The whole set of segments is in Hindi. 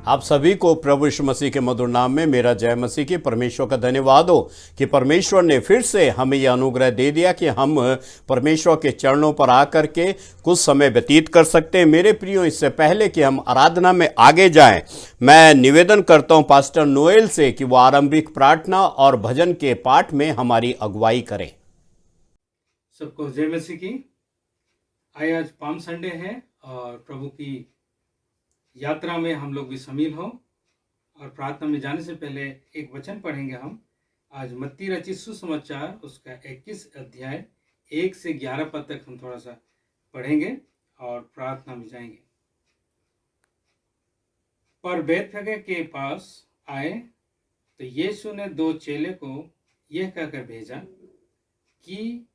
आप सभी को प्रभु यीशु मसीह के मधुर नाम में मेरा जय मसीह की। परमेश्वर का धन्यवाद हो कि परमेश्वर ने फिर से हमें यह अनुग्रह दे दिया कि हम परमेश्वर के चरणों पर आकर के कुछ समय व्यतीत कर सकते हैं। मेरे प्रियो, इससे पहले कि हम आराधना में आगे जाएं, मैं निवेदन करता हूं पास्टर नोएल से कि वो आरंभिक प्रार्थना और भजन के पाठ में हमारी अगुवाई करें। सबको जय मसीह की। आज पाम संडे है और प्रभु की यात्रा में हम लोग भी शामिल हों। और प्रार्थना में जाने से पहले एक वचन पढ़ेंगे हम। आज मत्ती रचित सुसमाचार उसका 21 अध्याय 1 से 11 पद तक हम थोड़ा सा पढ़ेंगे और प्रार्थना में जाएंगे। पर बैतफगे के पास आए तो यीशु ने 2 चेले को यह कहकर भेजा कि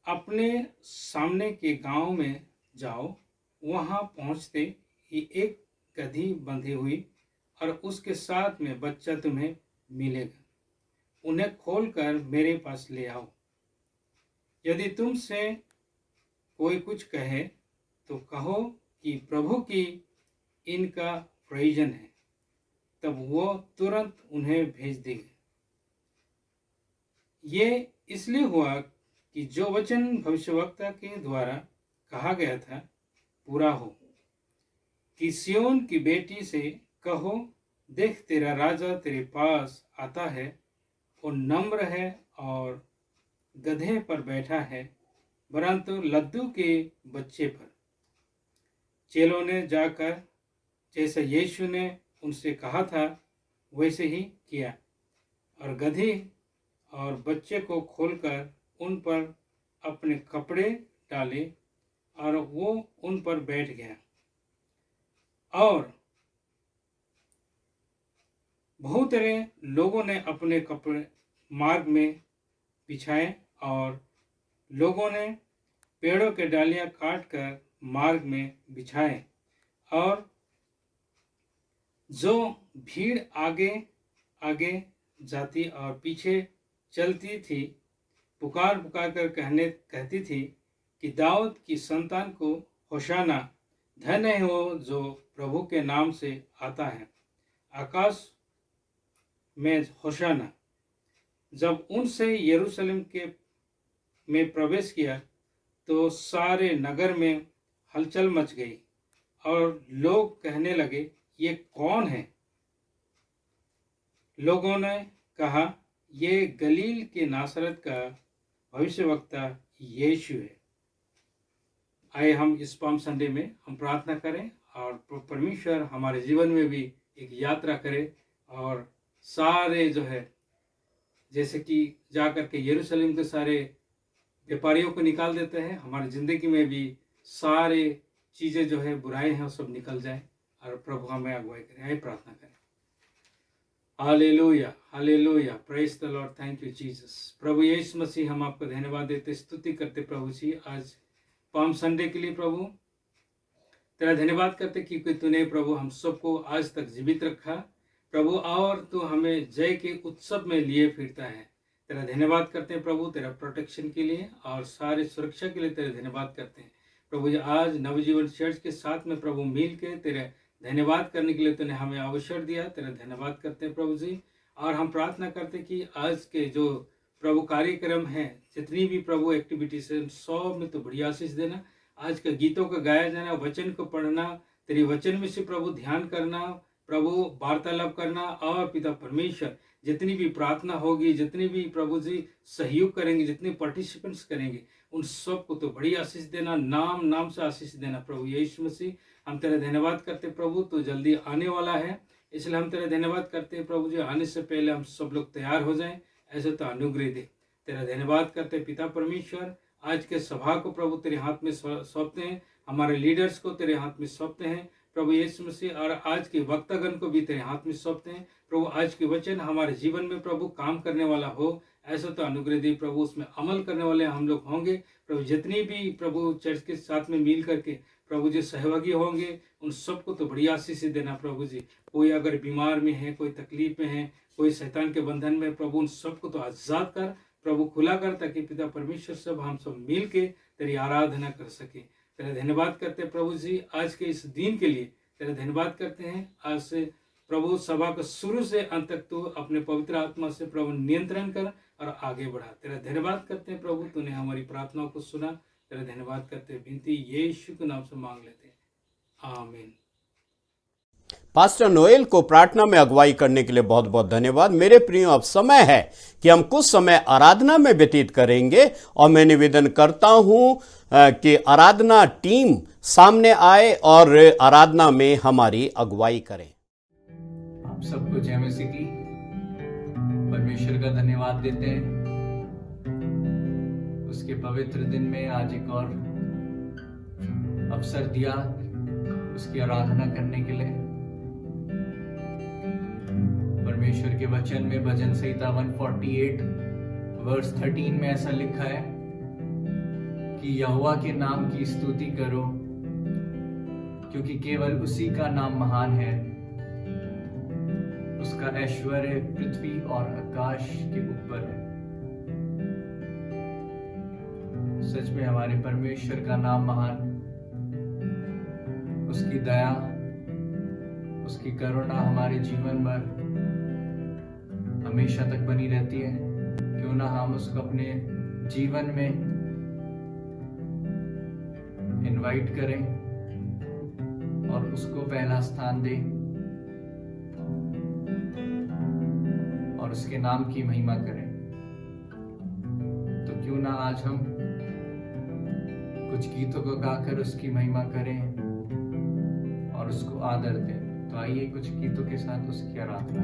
अपने सामने के गांव में जाओ। वहां पहुंचते ही एक गधी बंधी हुई और उसके साथ में बच्चा तुम्हें मिलेगा। उन्हें खोलकर मेरे पास ले आओ। यदि तुमसे कोई कुछ कहे तो कहो कि प्रभु की इनका प्रयोजन है, तब वो तुरंत उन्हें भेज देंगे। ये इसलिए हुआ कि जो वचन भविष्यवक्ता के द्वारा कहा गया था पूरा हो कि सियोन की बेटी से कहो, देख तेरा राजा तेरे पास आता है, वो नम्र है और गधे पर बैठा है, परंतु लद्दू के बच्चे पर। चेलों ने जाकर जैसा यीशु ने उनसे कहा था वैसे ही किया और गधी और बच्चे को खोलकर उन पर अपने कपड़े डाले और वो उन पर बैठ गया। और बहुत सारे लोगों ने अपने कपड़े मार्ग में बिछाए और लोगों ने पेड़ों के डालियां काट कर मार्ग में बिछाए। और जो भीड़ आगे आगे जाती और पीछे चलती थी, पुकार पुकार कर कहती थी कि दाऊद की संतान को होशाना, धन्य है वो जो प्रभु के नाम से आता है, आकाश में होशाना। जब उनसे यरूशलेम के में प्रवेश किया तो सारे नगर में हलचल मच गई और लोग कहने लगे, ये कौन है? लोगों ने कहा, ये गलील के नासरत का भविष्यवक्ता यीशु है। आइए हम इस पाम संडे में हम प्रार्थना करें और परमेश्वर हमारे जीवन में भी एक यात्रा करे और सारे जो है जैसे कि जाकर के यरूशलेम के सारे व्यापारियों को निकाल देते हैं, हमारी ज़िंदगी में भी सारे चीज़ें जो है बुराई हैं वो सब निकल जाए और प्रभु हमें अगुवाई करें। आइए प्रार्थना करें। Hallelujah, hallelujah, praise the lord, thank you Jesus. प्रभु यीशु मसीह, हम आपको धन्यवाद देते, स्तुति करते प्रभु जी आज पाम संडे के लिए। प्रभु तेरा धन्यवाद करते क्योंकि तूने प्रभु हम सबको आज तक जीवित रखा प्रभु, और तू हमें जय के उत्सव में लिए फिरता है। तेरा धन्यवाद करते हैं प्रभु, तेरा प्रोटेक्शन के लिए और सारे सुरक्षा के लिए तेरा धन्यवाद करते हैं प्रभु जी। आज नवजीवन चर्च के साथ में प्रभु मिल के तेरे धन्यवाद करने के लिए तूने हमें अवसर दिया, तेरा धन्यवाद करते हैं प्रभु जी। और हम प्रार्थना करते हैं कि आज के जो प्रभु कार्यक्रम हैं, जितनी भी प्रभु एक्टिविटीज है, सब में तो बड़ी आशीष देना। आज के गीतों का गाया जाना, वचन को पढ़ना, तेरे वचन में से प्रभु ध्यान करना, प्रभु वार्तालाप करना, और पिता परमेश्वर जितनी भी प्रार्थना होगी, जितनी भी प्रभु जी सहयोग करेंगे, जितने पार्टिसिपेंट्स करेंगे, उन सबको तो बड़ी आशीष देना, नाम नाम से आशीष देना प्रभु यीशु मसीह। हम तेरा धन्यवाद करते प्रभु, तो जल्दी आने वाला है, इसलिए हम तेरा धन्यवाद करते हैं प्रभु जी। आने से पहले हम सब लोग तैयार हो जाएं, ऐसे तो अनुग्रह दे। तेरा धन्यवाद करते पिता परमेश्वर। आज के सभा को प्रभु तेरे हाथ में सौंपते हैं, हमारे लीडर्स को तेरे हाथ में सौंपते हैं प्रभु यीशु मसीह, और आज के वक्तागण को भी तेरे हाथ में सौंपते हैं प्रभु। आज के वचन हमारे जीवन में प्रभु काम करने वाला हो, ऐसा तो अनुग्रह दे प्रभु, उसमें अमल करने वाले हम लोग होंगे प्रभु। जितनी भी प्रभु चर्च के साथ में मिल करके प्रभु जी सहभागी होंगे, उन सबको तो बड़ी आशीष देना प्रभु जी। कोई अगर बीमार में है, कोई तकलीफ में है, कोई शैतान के बंधन में, प्रभु उन सबको तो आजाद कर प्रभु, खुला कर, ताकि पिता परमेश्वर सब हम सब मिल के तेरी आराधना कर सके। तेरा धन्यवाद करते प्रभु जी आज के इस दिन के लिए। तेरा धन्यवाद करते हैं। आज से प्रभु सभा को शुरू से अंत तक तू अपने पवित्र आत्मा से प्रभु नियंत्रण कर और आगे बढ़ा। तेरा धन्यवाद करते हैं प्रभु, तूने हमारी प्रार्थनाओं को सुना। तेरा धन्यवाद करते हैं, विनती यीशु के नाम से मांग लेते हैं, आमीन। पास्टर नोएल को प्रार्थना में अगुवाई करने के लिए बहुत बहुत धन्यवाद। मेरे प्रियो, अब समय है कि हम कुछ समय आराधना में व्यतीत करेंगे और मैं निवेदन करता हूं कि आराधना टीम सामने आए और आराधना में हमारी अगुवाई करें। आप सबको जय मसीह की। परमेश्वर का धन्यवाद देते हैं उसके पवित्र दिन में आज एक और अवसर दिया उसकी आराधना करने के लिए। परमेश्वर के वचन में भजन संहिता 148 वर्स 13 में ऐसा लिखा है कि यहोवा के नाम की स्तुति करो, क्योंकि केवल उसी का नाम महान है। उसका ऐश्वर्य पृथ्वी और आकाश के ऊपर है। सच में हमारे परमेश्वर का नाम महान, उसकी दया, उसकी करुणा हमारे जीवन भर हमेशा तक बनी रहती है। क्यों ना हम उसको अपने जीवन में इनवाइट करें और उसको पहला स्थान दें और उसके नाम की महिमा करें। तो क्यों ना आज हम कुछ गीतों को गाकर उसकी महिमा करें और उसको आदर दें। तो आइए कुछ गीतों के साथ उसकी आराधना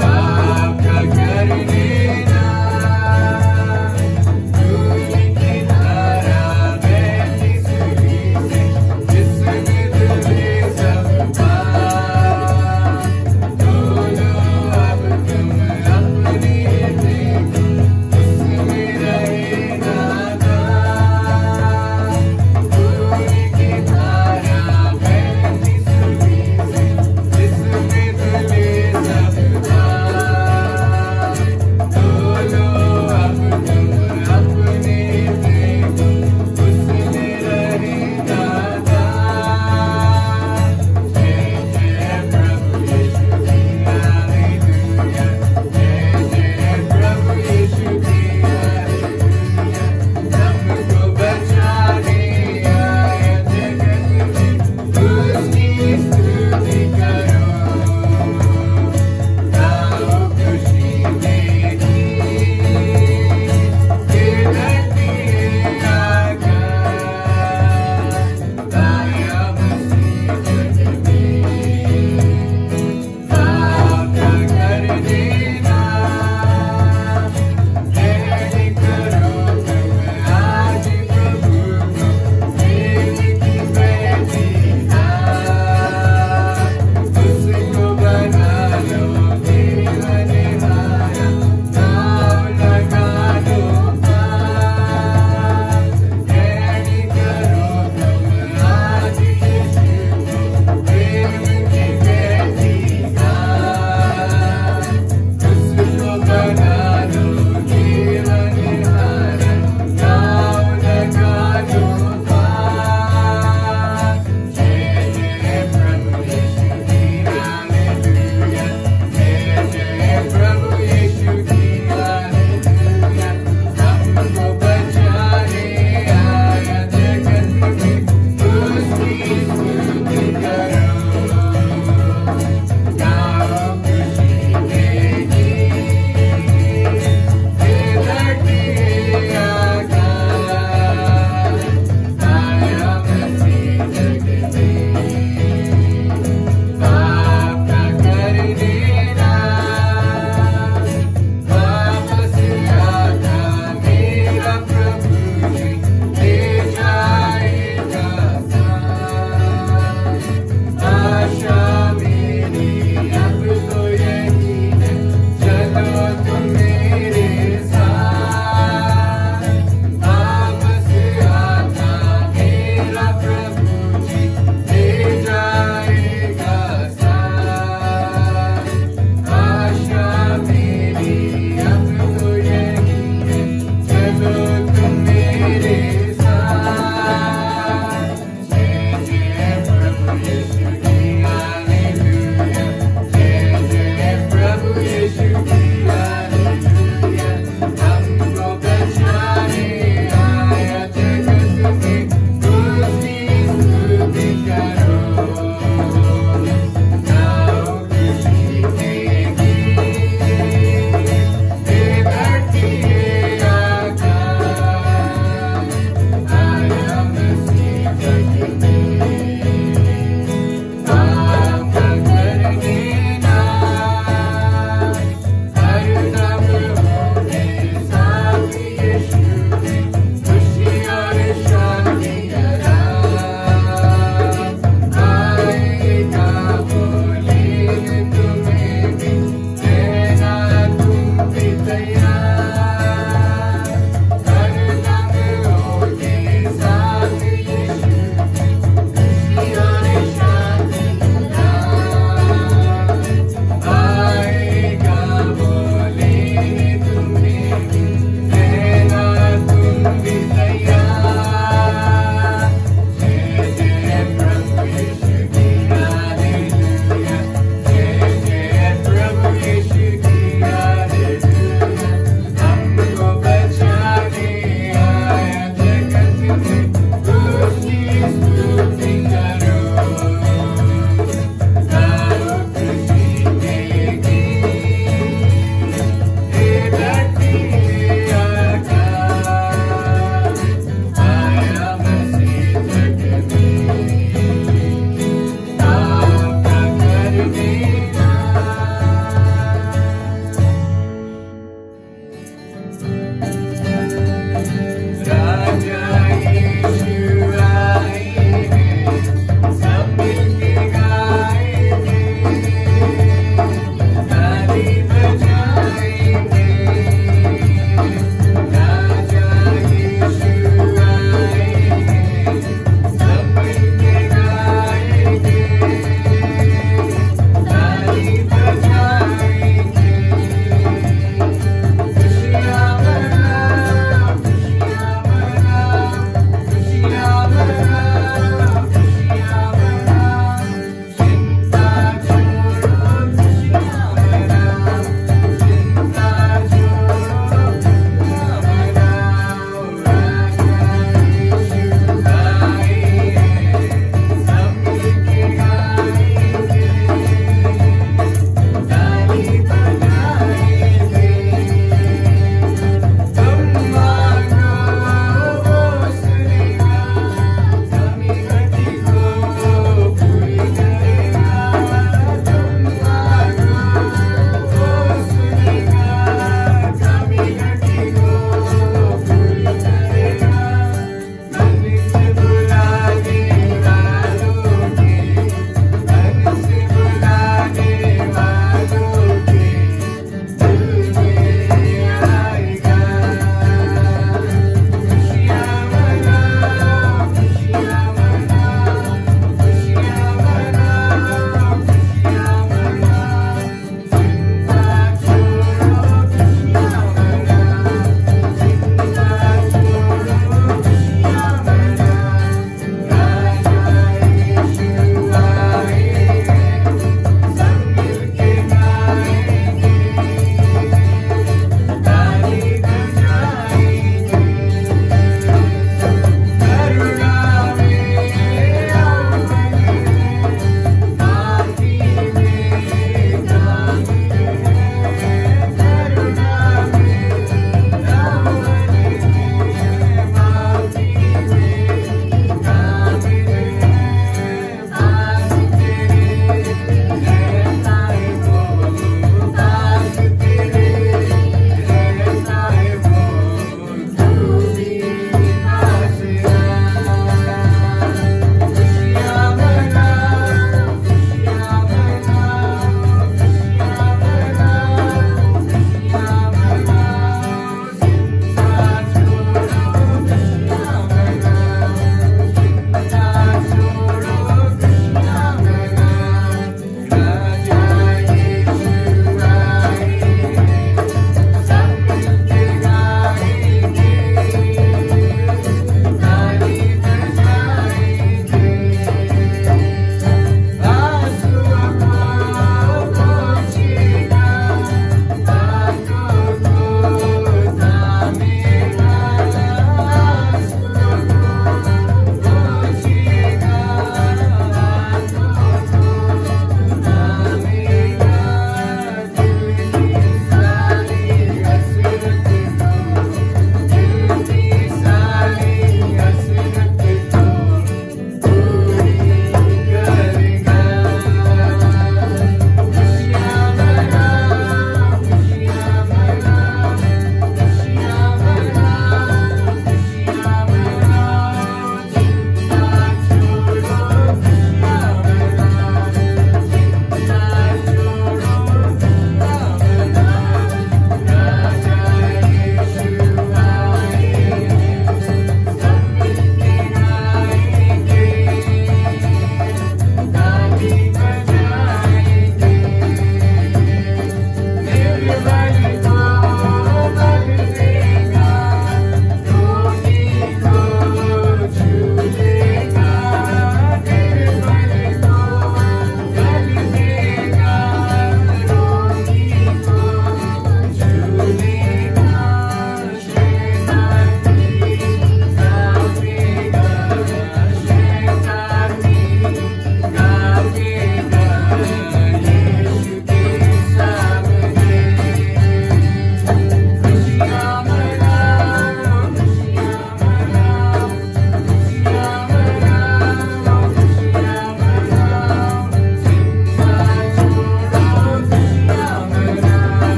आपका घर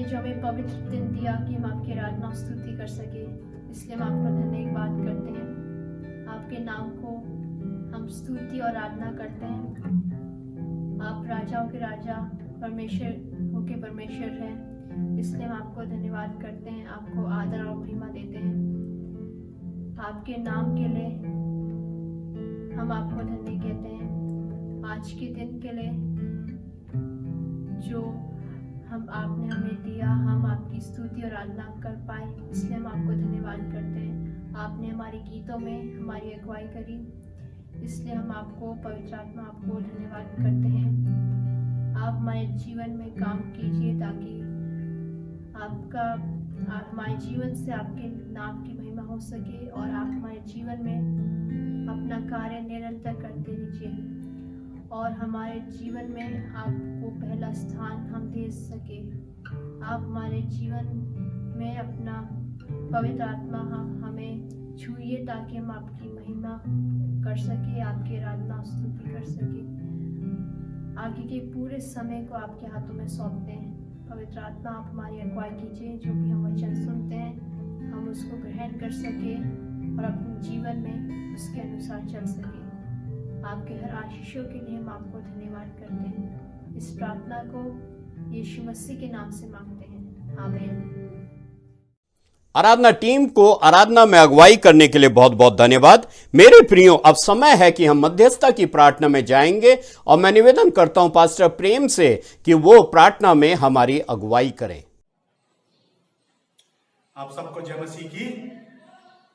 जो हमें पवित्र दिन दिया कि हम आपकी आराधना और स्तुति कर सके, इसलिए हम आपका धन्यवाद करते हैं। आपके नाम को हम स्तुति और आराधना करते हैं। आप राजाओं के राजा, परमेश्वर हो के परमेश्वर हैं, इसलिए हम आपको धन्यवाद करते हैं, आपको आदर और महिमा देते हैं। आपके नाम के लिए हम आपको धन्य कहते हैं। आज के दिन के लिए जो आपने हमें दिया, हम आपकी स्तुति और आराधना कर पाए, इसलिए हम आपको धन्यवाद करते हैं। आपने हमारे गीतों में हमारी अगुवाई करी, इसलिए हम आपको पवित्र आत्मा आपको धन्यवाद करते हैं। आप हमारे जीवन में काम कीजिए ताकि हमारे जीवन से आपके नाम की महिमा हो सके और आप हमारे जीवन में अपना कार्य निरंतर करते रहिए और हमारे जीवन में आपको पहला स्थान हम दे सके। आप हमारे जीवन में अपना पवित्र आत्मा हमें छूइए ताकि हम आपकी महिमा कर सके, आपकी आराधना स्तुति कर सके। आगे के पूरे समय को आपके हाथों में सौंपते हैं। पवित्र आत्मा आप हमारी अगुवाई कीजिए, जो भी हम वचन सुनते हैं हम उसको ग्रहण कर सके और अपने जीवन में उसके अनुसार चल सके। आपके हर आशीषों के लिए हम आपको धन्यवाद करते हैं। इस प्रार्थना को यीशु मसीह के नाम से मांगते हैं, आमीन। आराधना टीम को आराधना में अगुवाई करने के लिए बहुत बहुत धन्यवाद। मेरे प्रियो, अब समय है कि हम मध्यस्थता की प्रार्थना में जाएंगे और मैं निवेदन करता हूं पास्टर प्रेम से कि वो प्रार्थना में हमारी अगुवाई करें। आप सबको जय मसीह की।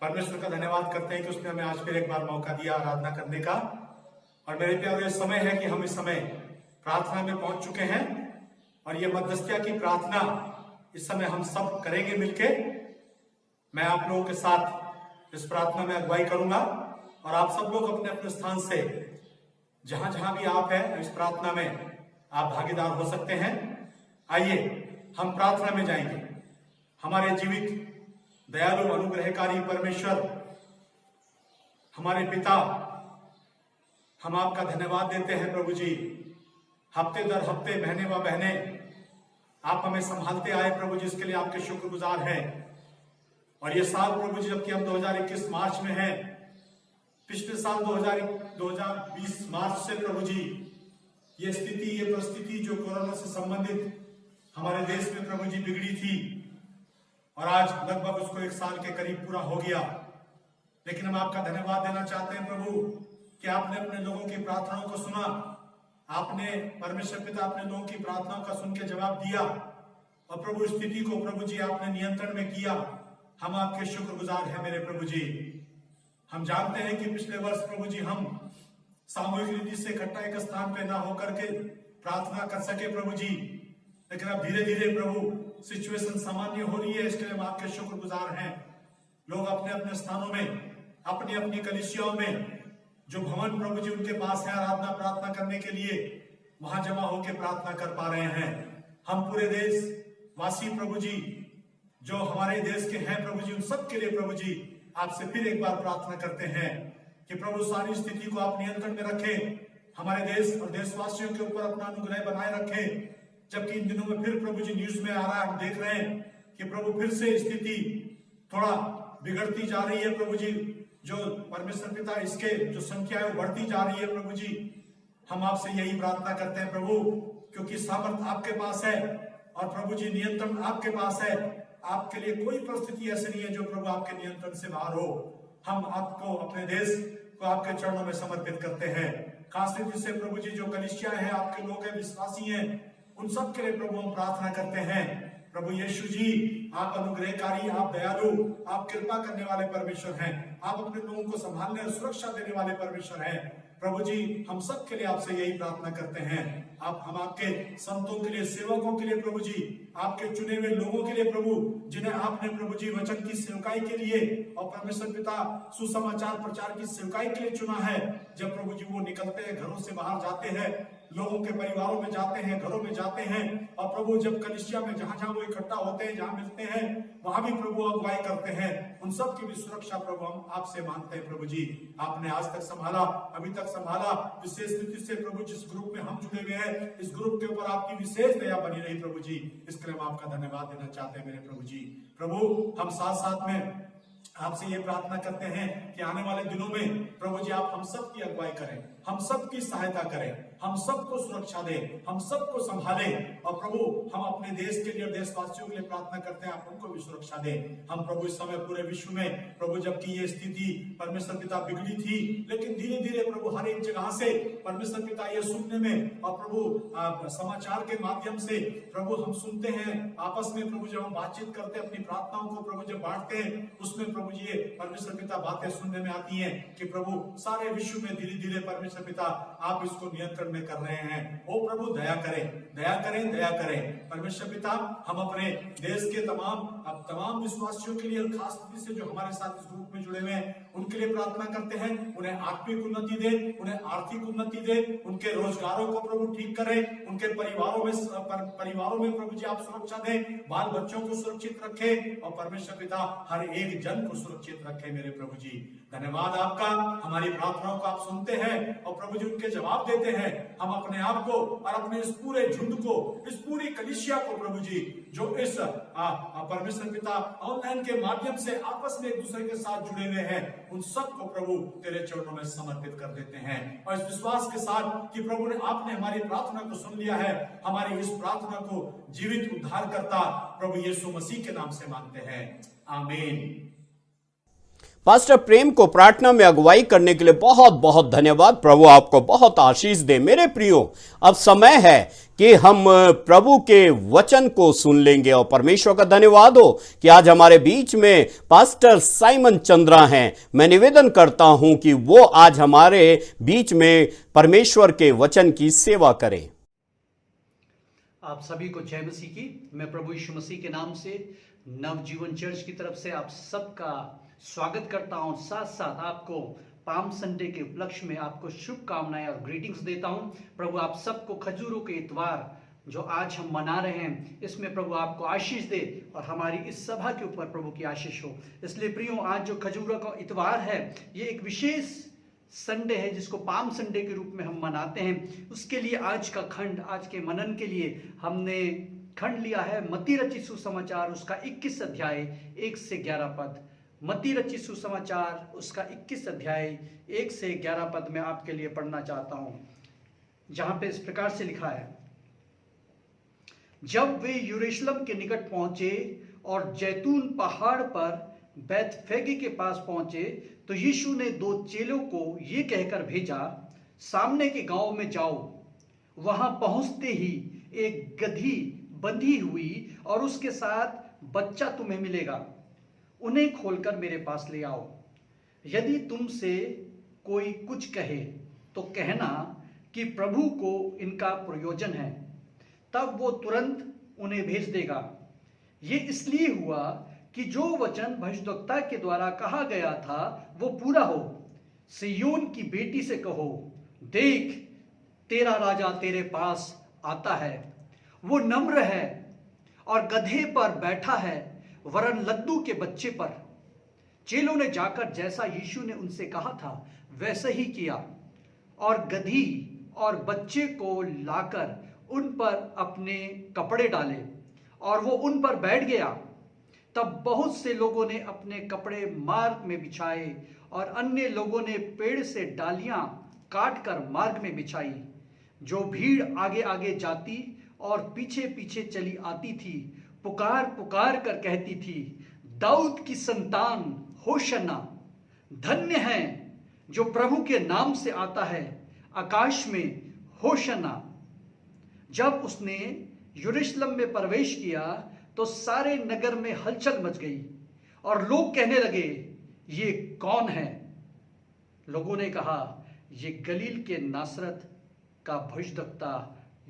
परमेश्वर का धन्यवाद करते हैं कि उसने हमें आज फिर एक बार मौका दिया आराधना करने का। और मेरे प्यारे, समय है कि हम इस समय प्रार्थना में पहुंच चुके हैं और ये मध्यस्थता की प्रार्थना इस समय हम सब करेंगे मिलके। मैं आप लोगों के साथ इस प्रार्थना में अगुवाई करूंगा और आप सब लोग अपने अपने स्थान से जहां जहां भी आप हैं इस प्रार्थना में आप भागीदार हो सकते हैं। आइए हम प्रार्थना में जाएंगे। हमारे जीवित दयालु अनुग्रहकारी परमेश्वर, हमारे पिता, हम आपका धन्यवाद देते हैं प्रभु जी। हफ्ते दर हफ्ते, महीने व महीने आप हमें संभालते आए प्रभु जी, इसके लिए आपके शुक्रगुजार हैं। और ये साल प्रभु जी, जबकि हम 2021 मार्च में हैं, पिछले साल 2020 मार्च से प्रभु जी ये स्थिति, ये परिस्थिति जो कोरोना से संबंधित हमारे देश में प्रभु जी बिगड़ी थी और आज लगभग उसको 1 साल के करीब पूरा हो गया। लेकिन हम आपका धन्यवाद देना चाहते हैं प्रभु कि आपने अपने लोगों की प्रार्थनाओं को सुना। आपने परमेश्वर पिता अपने लोगों की प्रार्थनाओं का सुन के जवाब दिया और प्रभु स्थिति को प्रभु जी आपने नियंत्रण में किया। हम आपके शुक्रगुजार हैं मेरे प्रभु जी। हम जानते हैं कि पिछले वर्ष प्रभु जी हम सामूहिक रीति से इकट्ठा एक स्थान पे ना होकर के प्रार्थना कर सके प्रभु जी, लेकिन अब धीरे धीरे प्रभु सिचुएशन सामान्य हो रही है, इसके लिए हम आपके शुक्रगुजार हैं। लोग अपने अपने स्थानों में, अपनी अपनी कलीसियाओं में, जो भवन प्रभु जी उनके पास है आराधना प्रार्थना करने के लिए, वहां जमा होकर प्रार्थना कर पा रहे हैं। हम पूरे देश वासी प्रभु जी जो हमारे देश के हैं प्रभु जी, उन सब के लिए प्रभु जी आपसे फिर एक बार प्रार्थना करते हैं कि प्रभु सारी स्थिति को आप नियंत्रण में रखें, हमारे देश और देशवासियों के ऊपर अपना अनुग्रह बनाए रखें। जबकि इन दिनों में फिर प्रभु जी न्यूज में आ रहा है, हम देख रहे हैं कि प्रभु फिर से स्थिति थोड़ा बिगड़ती जा रही है प्रभु जी। जो परमेश्वर पिता, इसके जो संख्या है वो बढ़ती जा रही है प्रभु जी। हम आपसे यही प्रार्थना करते हैं प्रभु, क्योंकि सामर्थ आपके पास है और प्रभु जी नियंत्रण आपके पास है। आपके लिए कोई परिस्थिति ऐसी नहीं है जो प्रभु आपके नियंत्रण से बाहर हो। हम आपको, अपने देश को आपके चरणों में समर्पित करते हैं। खास रीति से प्रभु जी जो कलीसिया है, आपके लोग हैं, विश्वासी हैं, उन सब के लिए प्रभु हम प्रार्थना करते हैं। प्रभु यीशु जी, आप अनुग्रहकारी, आप दयालु, आप कृपा करने वाले परमेश्वर हैं। आप अपने लोगों को संभालने और सुरक्षा देने वाले परमेश्वर हैं। प्रभु जी हम सब के लिए आपसे यही प्रार्थना करते हैं। हम आपके संतों के लिए, सेवकों के लिए प्रभु जी, आपके चुने हुए लोगों के लिए प्रभु, जिन्हें आपने प्रभु जी वचन की सेवकाई के लिए और परमेश्वर पिता सुसमाचार प्रचार की सेवकाई के लिए चुना है। जब प्रभु जी वो निकलते हैं, घरों से बाहर जाते हैं, लोगों के परिवारों में जाते हैं, घरों में जाते हैं, और प्रभु जब कलीसिया में जहां जहां वो इकट्ठा होते हैं, जहां मिलते हैं, वहां भी प्रभु अगुवाई करते हैं। उन सब की भी सुरक्षा प्रभु हम आपसे मांगते हैं। प्रभु जी, आपने आज तक संभाला, अभी तक संभाला, विशेष रीति से प्रभु जिस ग्रुप में हम जुड़े हुए हैं, इस ग्रुप के ऊपर आपकी विशेष दया बनी रही प्रभु जी, इसके लिए हम आपका धन्यवाद देना चाहते हैं मेरे प्रभु जी। प्रभु हम साथ साथ में आपसे ये प्रार्थना करते हैं कि आने वाले दिनों में प्रभु जी आप हम सब की अगुवाई करें, हम सब की सहायता करें, हम सबको सुरक्षा दें, हम सबको संभालें, और प्रभु हम अपने देश के लिए और देशवासियों के लिए प्रार्थना करते हैं, आप उनको भी सुरक्षा दें। हम प्रभु इस समय पूरे विश्व में प्रभु जबकि ये स्थिति परमेश्वर पिता बिगड़ी थी, लेकिन धीरे धीरे प्रभु हर एक जगह से परमेश्वर पिता ये सुनने में, और प्रभु समाचार के माध्यम से प्रभु हम सुनते हैं, आपस में प्रभु जब हम बातचीत करते हैं, अपनी प्रार्थनाओं को प्रभु जब बांटते हैं, उसमें प्रभु जी ये परमेश्वर पिता बातें सुनने में आती हैं कि प्रभु सारे विश्व में धीरे धीरे परमेश्वर पिता आप इसको नियंत्रण में कर रहे हैं। ओ प्रभु दया करें, दया करें, दया करें परमेश्वर पिता। हम अपने देश के तमाम विश्वासियों के लिए, और खास तौर से जो हमारे साथ इस ग्रुप में जुड़े हुए हैं, उनके लिए प्रार्थना करते हैं। उन्हें आत्मिक उन्नति दे, उन्हें आर्थिक उन्नति दे, उनके रोजगारों को प्रभु ठीक करें, उनके परिवारों में प्रभु जी आप सुरक्षा दें, बाल बच्चों को सुरक्षित रखें, और परमेश्वर पिता हर एक जन को सुरक्षित रखें मेरे प्रभु जी। धन्यवाद आपका, हमारी प्रार्थनाओं को आप सुनते हैं और प्रभु जी उनके जवाब देते हैं। हम अपने आप को और अपने इस पूरे झुंड को, इस पूरी कलीसिया को प्रभु जी, जो इस परमेश्वर पिता ऑनलाइन के माध्यम से आपस में एक दूसरे के साथ जुड़े हुए हैं, उन सबको प्रभु तेरे चरणों में समर्पित कर देते हैं, और इस विश्वास के साथ कि प्रभु ने आपने हमारी प्रार्थना को सुन लिया है, हमारी इस प्रार्थना को जीवित उद्धार करता प्रभु यीशु मसीह के नाम से मांगते हैं, आमीन। पास्टर प्रेम को प्रार्थना में अगुवाई करने के लिए बहुत बहुत धन्यवाद। प्रभु आपको बहुत आशीष दे। मेरे प्रियो, अब समय है कि हम प्रभु के वचन को सुन लेंगे, और परमेश्वर का धन्यवाद हो कि आज हमारे बीच में पास्टर साइमन चंद्रा हैं। मैं निवेदन करता हूं कि वो आज हमारे बीच में परमेश्वर के वचन की सेवा करें। आप सभी को जय मसीह की। मैं प्रभु यीशु मसीह के नाम से नवजीवन चर्च की तरफ से आप सबका स्वागत करता हूं। साथ साथ आपको पाम संडे के उपलक्ष्य में आपको शुभकामनाएं और ग्रीटिंग्स देता हूं। प्रभु आप सबको खजूरों के इतवार जो आज हम मना रहे हैं, इसमें प्रभु आपको आशीष दे, और हमारी इस सभा के ऊपर प्रभु की आशीष हो। इसलिए प्रियो, आज जो खजूरों का इतवार है, ये एक विशेष संडे है जिसको पाम संडे के रूप में हम मनाते हैं। उसके लिए आज का खंड, आज के मनन के लिए हमने खंड लिया है मत्ती रचित सुसमाचार, उसका 21 अध्याय 1 से 11 पद। मत्ती रचित सुसमाचार उसका 21 अध्याय 1 से 11 पद में आपके लिए पढ़ना चाहता हूं, जहां पे इस प्रकार से लिखा है। जब वे यरूशलेम के निकट पहुंचे और जैतून पहाड़ पर बैतफगे के पास पहुंचे, तो यीशु ने 2 चेलों को ये कहकर भेजा, सामने के गांव में जाओ। वहां पहुंचते ही एक गधी बंधी हुई और उसके साथ बच्चा तुम्हें मिलेगा, उन्हें खोलकर मेरे पास ले आओ। यदि तुमसे कोई कुछ कहे तो कहना कि प्रभु को इनका प्रयोजन है, तब वो तुरंत उन्हें भेज देगा। ये इसलिए हुआ कि जो वचन भविष्यद्वक्ता के द्वारा कहा गया था वो पूरा हो। सिय्योन की बेटी से कहो, देख तेरा राजा तेरे पास आता है, वो नम्र है और गधे पर बैठा है, वरन लद्दू के बच्चे पर। चेलों ने जाकर जैसा यीशु ने उनसे कहा था वैसे ही किया, और गधी और बच्चे को लाकर उन पर अपने कपड़े डाले, और वो उन पर बैठ गया। तब बहुत से लोगों ने अपने कपड़े मार्ग में बिछाए, और अन्य लोगों ने पेड़ से डालियां काटकर मार्ग में बिछाई। जो भीड़ आगे आगे जाती और पीछे पीछे चली आती थी, पुकार पुकार कर कहती थी, दाऊद की संतान होशन्ना, धन्य है जो प्रभु के नाम से आता है, आकाश में होशन्ना। जब उसने यरूशलेम में प्रवेश किया तो सारे नगर में हलचल मच गई, और लोग कहने लगे, ये कौन है? लोगों ने कहा, ये गलील के नासरत का भविष्यद्वक्ता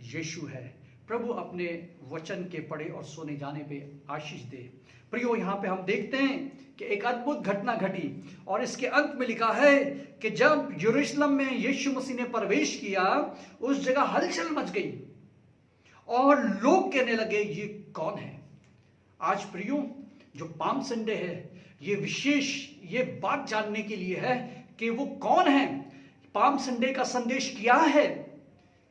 यीशु है। प्रभु अपने वचन के पढ़े और सुने जाने पे आशीष दे। प्रियो, यहाँ पे हम देखते हैं कि एक अद्भुत घटना घटी और इसके अंत में लिखा है कि जब यरूशलेम में यीशु मसीह ने प्रवेश किया, उस जगह हलचल मच गई और लोग कहने लगे ये कौन है। आज प्रियो, जो पाम संडे है, ये विशेष ये बात जानने के लिए है कि वो कौन है। पाम संडे का संदेश क्या है,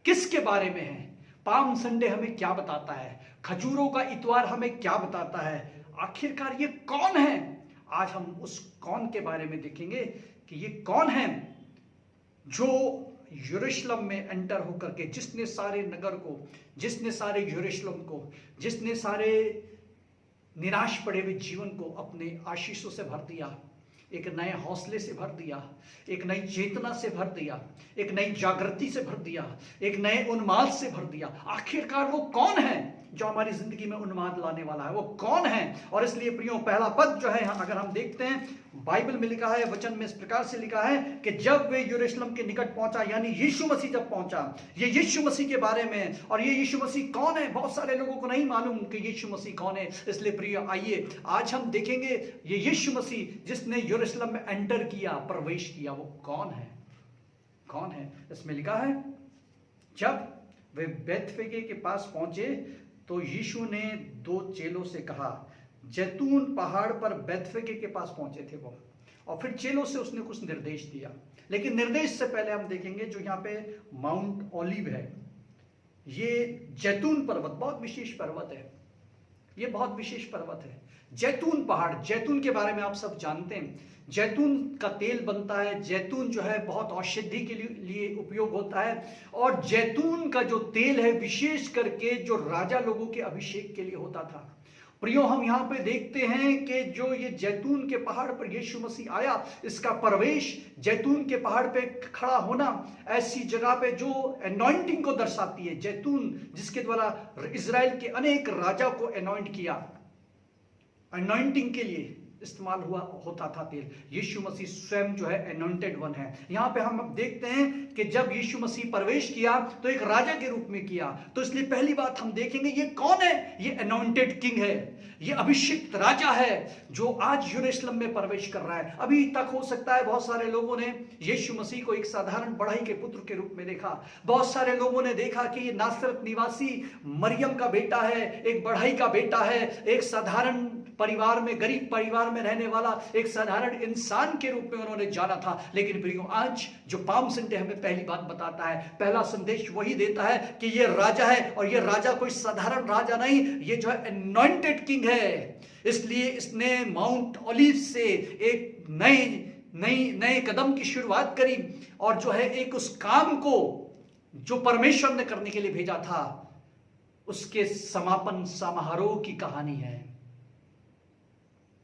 किसके बारे में है। पाम संडे हमें क्या बताता है, खजूरों का इतवार हमें क्या बताता है, आखिरकार ये कौन है। आज हम उस कौन के बारे में देखेंगे कि ये कौन है जो यरूशलेम में एंटर होकर के, जिसने सारे नगर को, जिसने सारे यरूशलेम को, जिसने सारे निराश पड़े हुए जीवन को अपने आशीषों से भर दिया, एक नए हौसले से भर दिया, एक नई चेतना से भर दिया, एक नई जागृति से भर दिया, एक नए उन्माद से भर दिया। आखिरकार वो कौन है जो हमारी जिंदगी में उन्माद लाने वाला है, वो कौन है। और इसलिए प्रियो, पहला पद जो है, अगर हम देखते हैं बाइबल में लिखा है, वचन में इस प्रकार से लिखा है कि जब वे यरूशलेम के निकट पहुंचा, यानी यीशु मसीह जब पहुंचा, ये यीशु मसीह के बारे में। और ये यीशु मसीह कौन है, बहुत सारे लोगों को नहीं मालूम कि यीशु मसीह कौन है। इसलिए प्रियो, आइए आज हम देखेंगे ये यीशु मसीह जिसने यरूशलेम में एंटर किया, प्रवेश किया, वो कौन है। कौन है, इसमें लिखा है जब वे बेथफगे के पास पहुंचे तो यीशु ने 2 चेलों से कहा। जैतून पहाड़ पर बेथफगे के पास पहुंचे थे वो, और फिर चेलों से उसने कुछ निर्देश दिया। लेकिन निर्देश से पहले हम देखेंगे जो यहाँ पे माउंट ओलिव है, ये जैतून पर्वत बहुत विशेष पर्वत है। ये बहुत विशेष पर्वत है, जैतून पहाड़। जैतून के बारे में आप सब जानते हैं, जैतून का तेल बनता है। जैतून जो है बहुत औषधि के लिए उपयोग होता है, और जैतून का जो तेल है विशेष करके जो राजा लोगों के अभिषेक के लिए होता था। प्रियो, हम यहाँ पे देखते हैं कि जो ये जैतून के पहाड़ पर यीशु मसीह आया, इसका प्रवेश, जैतून के पहाड़ पे खड़ा होना, ऐसी जगह पे जो अनॉइंटिंग को दर्शाती है। जैतून जिसके द्वारा इजराइल के अनेक राजा को अनॉइंट किया, अनॉइंटिंग के लिए इस्तेमाल होता था तेल। यीशु मसीह स्वयं जो है अनॉइंटेड वन है। यहाँ पे हम अब देखते हैं कि जब यीशु मसीह प्रवेश किया तो एक राजा के रूप में किया। तो इसलिए पहली बात हम देखेंगे ये कौन है। ये अनॉइंटेड किंग है, ये अभिषिक्त राजा है जो आज यरूशलेम में प्रवेश कर रहा है। अभी तक हो सकता है बहुत सारे लोगों ने यीशु मसीह को एक साधारण बढ़ई के पुत्र के रूप में देखा। बहुत सारे लोगों ने देखा कि ये नासरत निवासी मरियम का बेटा है, एक बढ़ई का बेटा है, एक साधारण परिवार में, गरीब परिवार में रहने वाला एक साधारण इंसान के रूप में उन्होंने जाना था। लेकिन प्रियो, आज जो पाम संडे हमें पहली बात बताता है, पहला संदेश वही देता है कि ये राजा है, और ये राजा कोई साधारण राजा नहीं, ये जो है अनॉइंटेड किंग है। इसलिए इसने माउंट ओलिव से एक नए कदम की शुरुआत करी, और जो है एक उस काम को जो परमेश्वर ने करने के लिए भेजा था, उसके समापन समारोह की कहानी है।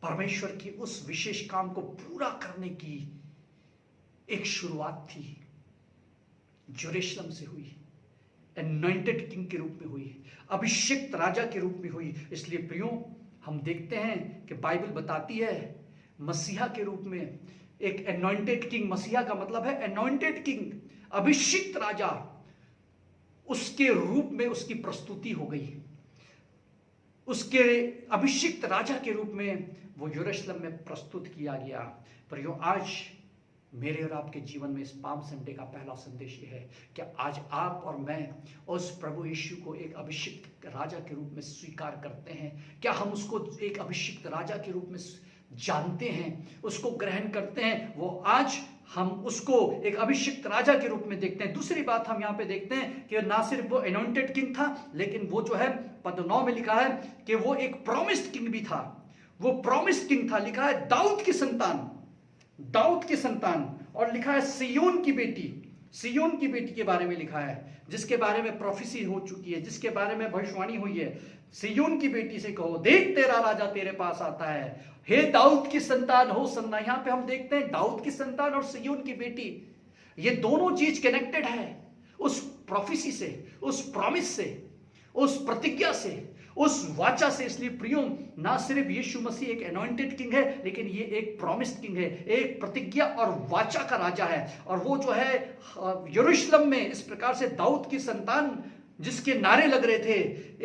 परमेश्वर की उस विशेष काम को पूरा करने की एक शुरुआत थी, यरूशलेम से हुई, अनॉइंटेड किंग के रूप में हुई, अभिषिक्त राजा के रूप में हुई। इसलिए प्रियो, हम देखते हैं कि बाइबल बताती है मसीहा के रूप में एक अनॉइंटेड किंग, मसीहा का मतलब है अनॉइंटेड किंग, अभिषिक्त राजा, उसके रूप में उसकी प्रस्तुति हो गई। उसके अभिषिक्त राजा के रूप में वो यरूशलेम में प्रस्तुत किया गया। प्रियो, आज मेरे और आपके जीवन में इस पाम संडे का पहला संदेश ये है कि आज आप और मैं उस प्रभु यीशु को एक अभिषिक्त राजा के रूप में स्वीकार करते हैं। क्या हम उसको एक अभिषिक्त राजा के रूप में जानते हैं, उसको ग्रहण करते हैं? वो आज हम उसको एक अभिषिक्त राजा के रूप में देखते हैं। दूसरी बात हम यहाँ पे देखते हैं कि ना सिर्फ वो अनॉइंटेड किंग था, लेकिन वो जो है पद 9 में लिखा है कि वो एक प्रॉमिस्ड किंग भी था। वो प्रॉमिस्ड किंग था, लिखा है दाऊद की संतान, दाऊद की संतान, और लिखा है सिय्योन की बेटी, सिय्योन की बेटी के बारे में लिखा है, जिसके बारे में प्रोफेसी हो चुकी है, जिसके बारे में भविष्यवाणी हुई है। सिय्योन की बेटी से कहो, देख तेरा राजा तेरे पास आता है, हे दाऊद की संतान हो सन्ना। यहाँ पे हम देखते हैं दाऊद की संतान और सिय्योन की बेटी, ये दोनों चीज कनेक्टेड है उस प्रोफेसी से, उस प्रॉमिस से, उस प्रतिज्ञा से, उस वाचा से। इसलिए प्रियो, ना सिर्फ यीशु मसीह एक अनॉइंटेड किंग है, लेकिन ये एक प्रॉमिस्ड किंग है, एक प्रतिज्ञा और वाचा का राजा है। और वो जो है यरूशलेम में इस प्रकार से दाऊद की संतान जिसके नारे लग रहे थे,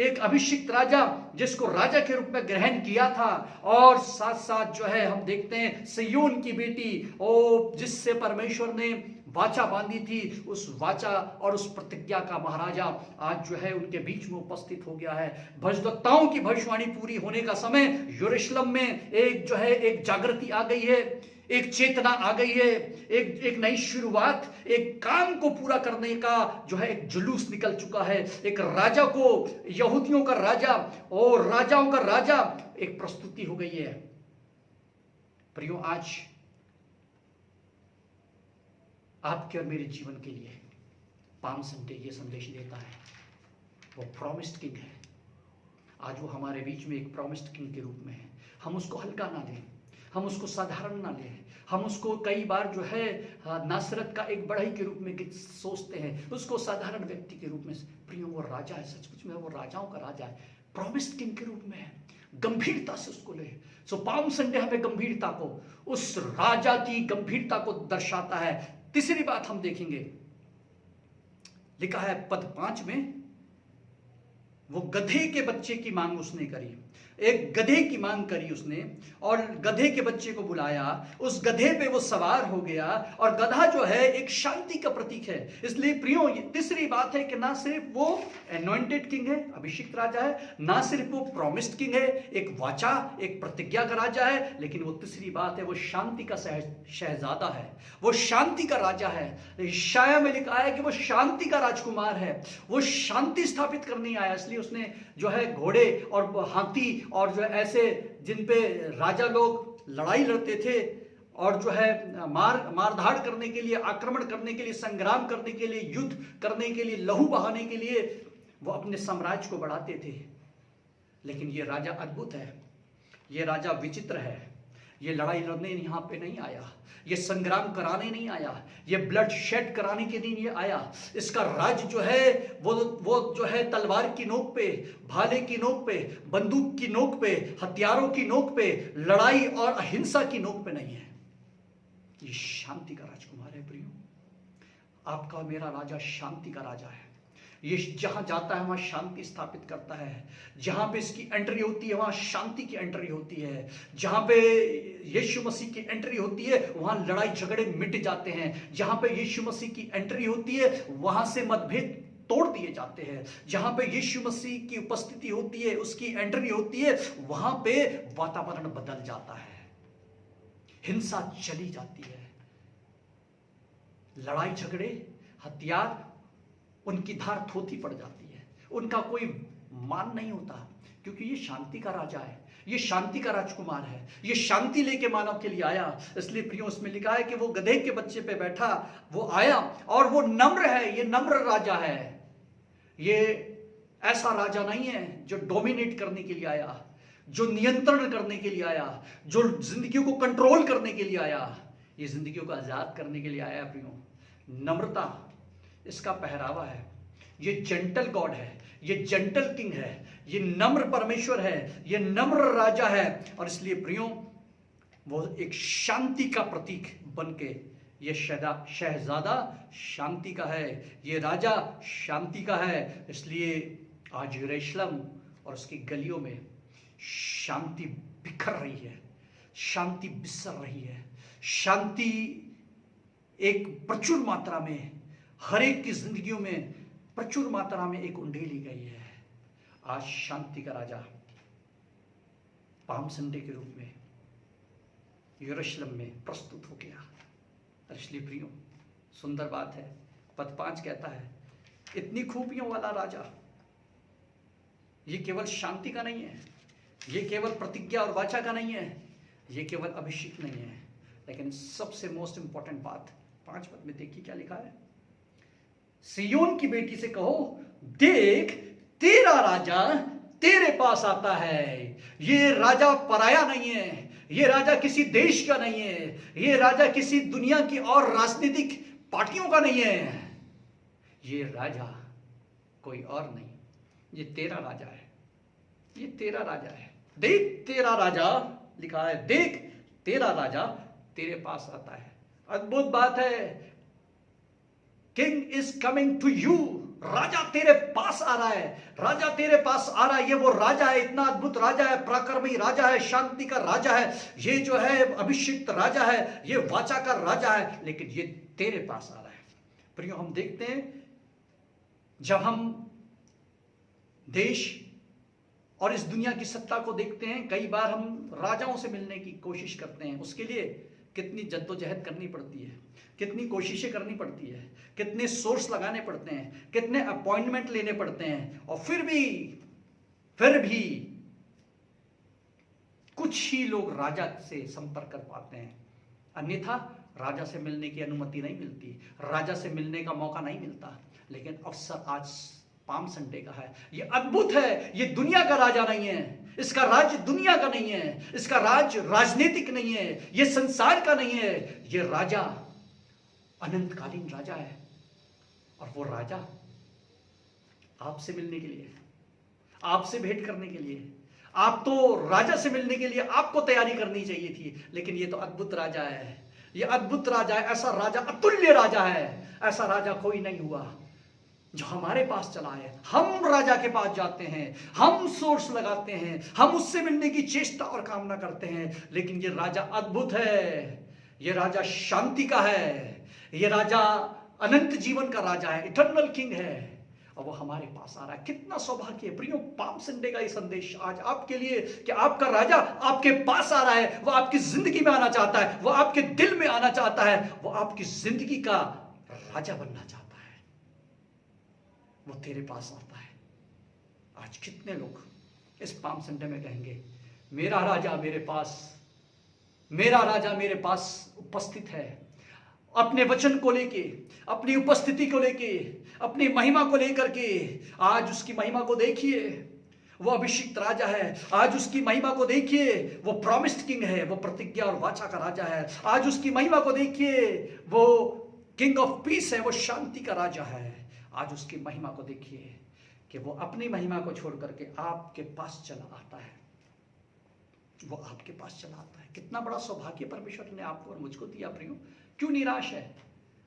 एक अभिषिक्त राजा जिसको राजा के रूप में ग्रहण किया था, और साथ साथ जो है हम देखते हैं सिय्योन की बेटी, ओ जिससे परमेश्वर ने वाचा बांधी थी, उस वाचा और उस प्रतिज्ञा का महाराजा आज जो है उनके बीच में उपस्थित हो गया है। भविष्यवक्ताओं की भविष्यवाणी पूरी होने का समय, यरूशलेम में एक जो है एक जागृति आ गई है, एक चेतना आ गई है, एक नई शुरुआत, एक काम को पूरा करने का जो है एक जुलूस निकल चुका है। एक राजा को, यहूदियों का राजा और राजाओं का राजा, एक प्रस्तुति हो गई है। प्रियो, आज आपके और मेरे जीवन के लिए पाम संडे ये संदेश देता है, वो प्रॉमिस्ड किंग है। आज वो हमारे बीच में एक प्रॉमिस्ड किंग के रूप में है। हम उसको हल्का ना लें, हम उसको साधारण ना लें, हम उसको कई बार जो है नासरत का एक बढ़ई के रूप में सोचते हैं, उसको साधारण व्यक्ति के रूप में। प्रियो, वो राजा है, सचमुच में वो राजाओं का राजा है, प्रॉमिस्ड किंग के रूप में है। गंभीरता से उसको ले। सो पाम संडे हमें गंभीरता को, उस राजा की गंभीरता को दर्शाता है। तीसरी बात हम देखेंगे, लिखा है पद 5 में, वो गधे के बच्चे की मांग उसने करी। एक गधे की मांग करी उसने, और गधे के बच्चे को बुलाया, उस गधे पे वो सवार हो गया, और गधा जो है एक शांति का प्रतीक है। इसलिए प्रियो, तीसरी बात है कि ना सिर्फ वो एनॉइंटेड किंग है, अभिषिक्त राजा है, ना सिर्फ वो प्रॉमिस्ड किंग है, एक वाचा, एक प्रतिज्ञा का राजा है, लेकिन वो तीसरी बात है, वो शांति का शहजादा है, वो शांति का राजा है। यशायाह में लिखा है कि वो शांति का राजकुमार है, वो शांति स्थापित करने आया। इसलिए उसने जो है घोड़े और हाथी और जो ऐसे जिन पे राजा लोग लड़ाई लड़ते थे और जो है मारधाड़ करने के लिए, आक्रमण करने के लिए, संग्राम करने के लिए, युद्ध करने के लिए, लहू बहाने के लिए वो अपने साम्राज्य को बढ़ाते थे। लेकिन ये राजा अद्भुत है, ये राजा विचित्र है। ये लड़ाई लड़ने यहाँ पे नहीं आया, ये संग्राम कराने नहीं आया, ये ब्लड शेड कराने के लिए नहीं आया। इसका राज जो है वो जो है तलवार की नोक पे, भाले की नोक पे, बंदूक की नोक पे, हथियारों की नोक पे, लड़ाई और अहिंसा की नोक पे नहीं है। ये शांति का राजकुमार है। प्रियो, आपका मेरा राजा शांति का राजा है। ये जहां जाता है वहां शांति स्थापित करता है। जहां पे इसकी एंट्री होती है वहां शांति की एंट्री होती है। जहां पे यीशु मसीह की एंट्री होती है वहां लड़ाई झगड़े मिट जाते हैं। जहां पे यीशु मसीह की एंट्री होती है वहां से मतभेद तोड़ दिए जाते हैं। जहां पे यीशु मसीह की उपस्थिति होती है, उसकी एंट्री होती है, वहां पे वातावरण बदल जाता है, हिंसा चली जाती है, लड़ाई झगड़े, हथियार, उनकी धार थोथी पड़ जाती है, उनका कोई मान नहीं होता, क्योंकि ये शांति का राजा है, ये शांति का राजकुमार है, ये शांति लेके मानव के लिए आया। इसलिए प्रियो, उसमें लिखा है कि वो गधे के बच्चे पे बैठा, वो आया और वो नम्र है, ये नम्र राजा है। ये ऐसा राजा नहीं है जो डोमिनेट करने के लिए आया, जो नियंत्रण करने के लिए आया, जो जिंदगियों को कंट्रोल करने के लिए आया। ये जिंदगियों को आजाद करने के लिए आया। प्रियो, नम्रता इसका पहरावा है। ये जेंटल गॉड है, ये जेंटल किंग है, ये नम्र परमेश्वर है, ये नम्र राजा है। और इसलिए प्रियो, वो एक शांति का प्रतीक बनके, ये शहजादा शांति का है, ये राजा शांति का है। इसलिए आज यरूशलेम और उसकी गलियों में शांति बिखर रही है, शांति बिसर रही है, शांति एक प्रचुर मात्रा में हर एक की जिंदगियों में प्रचुर मात्रा में एक उंडेली गई है। आज शांति का राजा पाम संडे के रूप में यरूशलेम में प्रस्तुत हो गया। इसलिए प्रियो, सुंदर बात है, पद 5 कहता है, इतनी खूबियों वाला राजा, ये केवल शांति का नहीं है, ये केवल प्रतिज्ञा और वाचा का नहीं है, ये केवल अभिषेक नहीं है, लेकिन सबसे मोस्ट इंपॉर्टेंट बात 5 पद में देखिए क्या लिखा है। सिय्योन की बेटी से कहो, देख तेरा राजा तेरे पास आता है। ये राजा पराया नहीं है, ये राजा किसी देश का नहीं है, ये राजा किसी दुनिया की और राजनीतिक पार्टियों का नहीं है, ये राजा कोई और नहीं, ये तेरा राजा है, ये तेरा राजा है। देख तेरा राजा, लिखा है, देख तेरा राजा तेरे पास आता है। अद्भुत बात है, king is coming to you, राजा तेरे पास आ रहा है, राजा तेरे पास आ रहा है। ये वो राजा है, इतना अद्भुत राजा है, पराक्रमी राजा है, शांति का राजा है, ये जो है अभिषिक्त राजा है, ये वाचा का राजा है, लेकिन ये तेरे पास आ रहा है। प्रियो, हम देखते हैं जब हम देश और इस दुनिया की सत्ता को देखते हैं, कई बार हम राजाओं से मिलने की कोशिश करते हैं। उसके लिए कितनी जद्दोजहद करनी पड़ती है, कितनी कोशिशें करनी पड़ती है, कितने सोर्स लगाने पड़ते हैं, कितने अपॉइंटमेंट लेने पड़ते हैं, और फिर भी कुछ ही लोग राजा से संपर्क कर पाते हैं। अन्यथा राजा से मिलने की अनुमति नहीं मिलती, राजा से मिलने का मौका नहीं मिलता। लेकिन अवसर आज पाम संडे का है। ये अद्भुत है, ये दुनिया का राजा नहीं है, इसका राज्य दुनिया का नहीं है, इसका राज्य राजनीतिक नहीं है, ये संसार का नहीं है, ये राजा अनंतकालीन राजा है। और वो राजा आपसे मिलने के लिए, आपसे भेंट करने के लिए, आप तो राजा से मिलने के लिए आपको तैयारी करनी चाहिए थी, लेकिन ये तो अद्भुत राजा है, ये अद्भुत राजा है। ऐसा राजा अतुल्य राजा है, ऐसा राजा कोई नहीं हुआ जो हमारे पास चला है। हम राजा के पास जाते हैं, हम सोर्स लगाते हैं, हम उससे मिलने की चेष्टा और कामना करते हैं, लेकिन ये राजा अद्भुत है, ये राजा शांति का है, ये राजा अनंत जीवन का राजा है, इटर्नल किंग है, और वो हमारे पास आ रहा है। कितना सौभाग्य है प्रियो, पाम संडे का ये संदेश आज आपके लिए कि आपका राजा आपके पास आ रहा है, वो आपकी जिंदगी में आना चाहता है, वो आपके दिल में आना चाहता है, वो आपकी जिंदगी का राजा बनना चाहता है, वो तेरे पास आता है। आज कितने लोग इस पाम संडे में कहेंगे, मेरा राजा मेरे पास, मेरा राजा मेरे पास उपस्थित है, अपने वचन को लेके, अपनी उपस्थिति को लेके, अपनी महिमा को लेकर के। आज उसकी महिमा को देखिए, वो अभिषिक्त राजा है। आज उसकी महिमा को देखिए, वो प्रॉमिस्ड किंग है, वो प्रतिज्ञा और वाचा का राजा है। आज उसकी महिमा को देखिए, वो किंग ऑफ पीस है, वो शांति का राजा है। आज उसकी महिमा को देखिए कि वो अपनी महिमा को छोड़ करके आपके पास चला आता है, वो आपके पास चला आता है। कितना बड़ा सौभाग्य परमेश्वर ने आपको और मुझको दिया प्रियो। क्यों निराश है?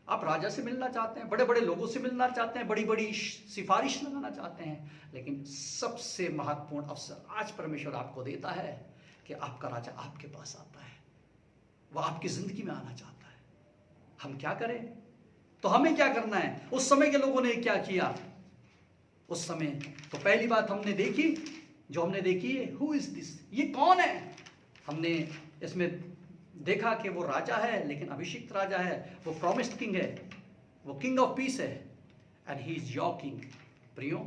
आप राजा से मिलना चाहते हैं, बड़े बड़े लोगों से मिलना चाहते हैं, बड़ी बड़ी सिफारिश लगाना चाहते हैं, लेकिन सबसे महत्वपूर्ण अवसर आज परमेश्वर आपको देता है कि आपका राजा आपके पास आता है, वो आपकी जिंदगी में आना चाहता है। हम क्या करें? तो हमें क्या करना है? उस समय के लोगों ने क्या किया? उस समय तो पहली बात हमने देखी, जो हमने देखी है, हु इज दिस, ये कौन है? हमने इसमें देखा कि वो राजा है, लेकिन अभिषिक्त राजा है, वो प्रॉमिस्ड किंग है, वो किंग ऑफ पीस है, and he is your king. प्रियो,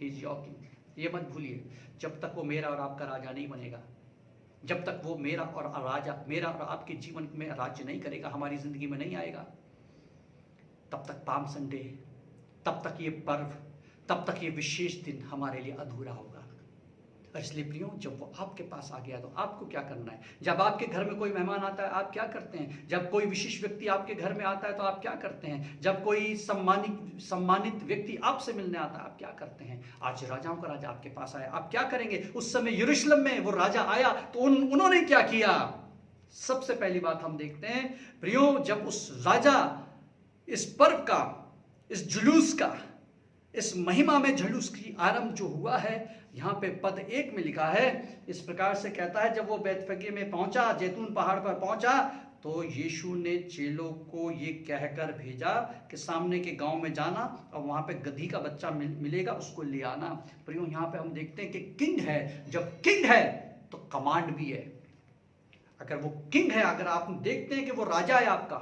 ही इज योर किंग। ये मत भूलिए, जब तक वो मेरा और आपका राजा नहीं बनेगा, जब तक वो मेरा और आपके जीवन में राज्य नहीं करेगा, हमारी जिंदगी में नहीं आएगा, तब तक पाम संडे, तब तक ये पर्व, तब तक ये विशेष दिन हमारे लिए अधूरा होगा। और इसलिए प्रियो, जब वो आपके पास आ गया तो आपको क्या करना है? जब आपके घर में कोई मेहमान आता है, आप क्या करते हैं? जब कोई विशेष व्यक्ति आपके घर में आता है तो आप क्या करते हैं? जब कोई सम्मानित व्यक्ति आपसे मिलने आता है, आप क्या करते हैं? आज राजाओं का राजा आपके पास आया, आप क्या करेंगे? उस समय यरूशलेम में वो राजा आया तो उन्होंने क्या किया? सबसे पहली बात हम देखते हैं प्रियो, जब उस राजा इस पर्व का, इस जुलूस का, इस महिमा में जुलूस की आरंभ जो हुआ है, यहाँ पे पद 1 में लिखा है, इस प्रकार से कहता है, जब वो बैतफगे में पहुंचा, जैतून पहाड़ पर पहुंचा, तो यीशु ने चेलों को ये कहकर भेजा कि सामने के गांव में जाना और वहां पे गधी का बच्चा मिलेगा, उसको ले आना। प्रियो, यहाँ पे हम देखते हैं कि किंग है। जब किंग है तो कमांड भी है। अगर वो किंग है, अगर आप देखते हैं कि वो राजा है आपका,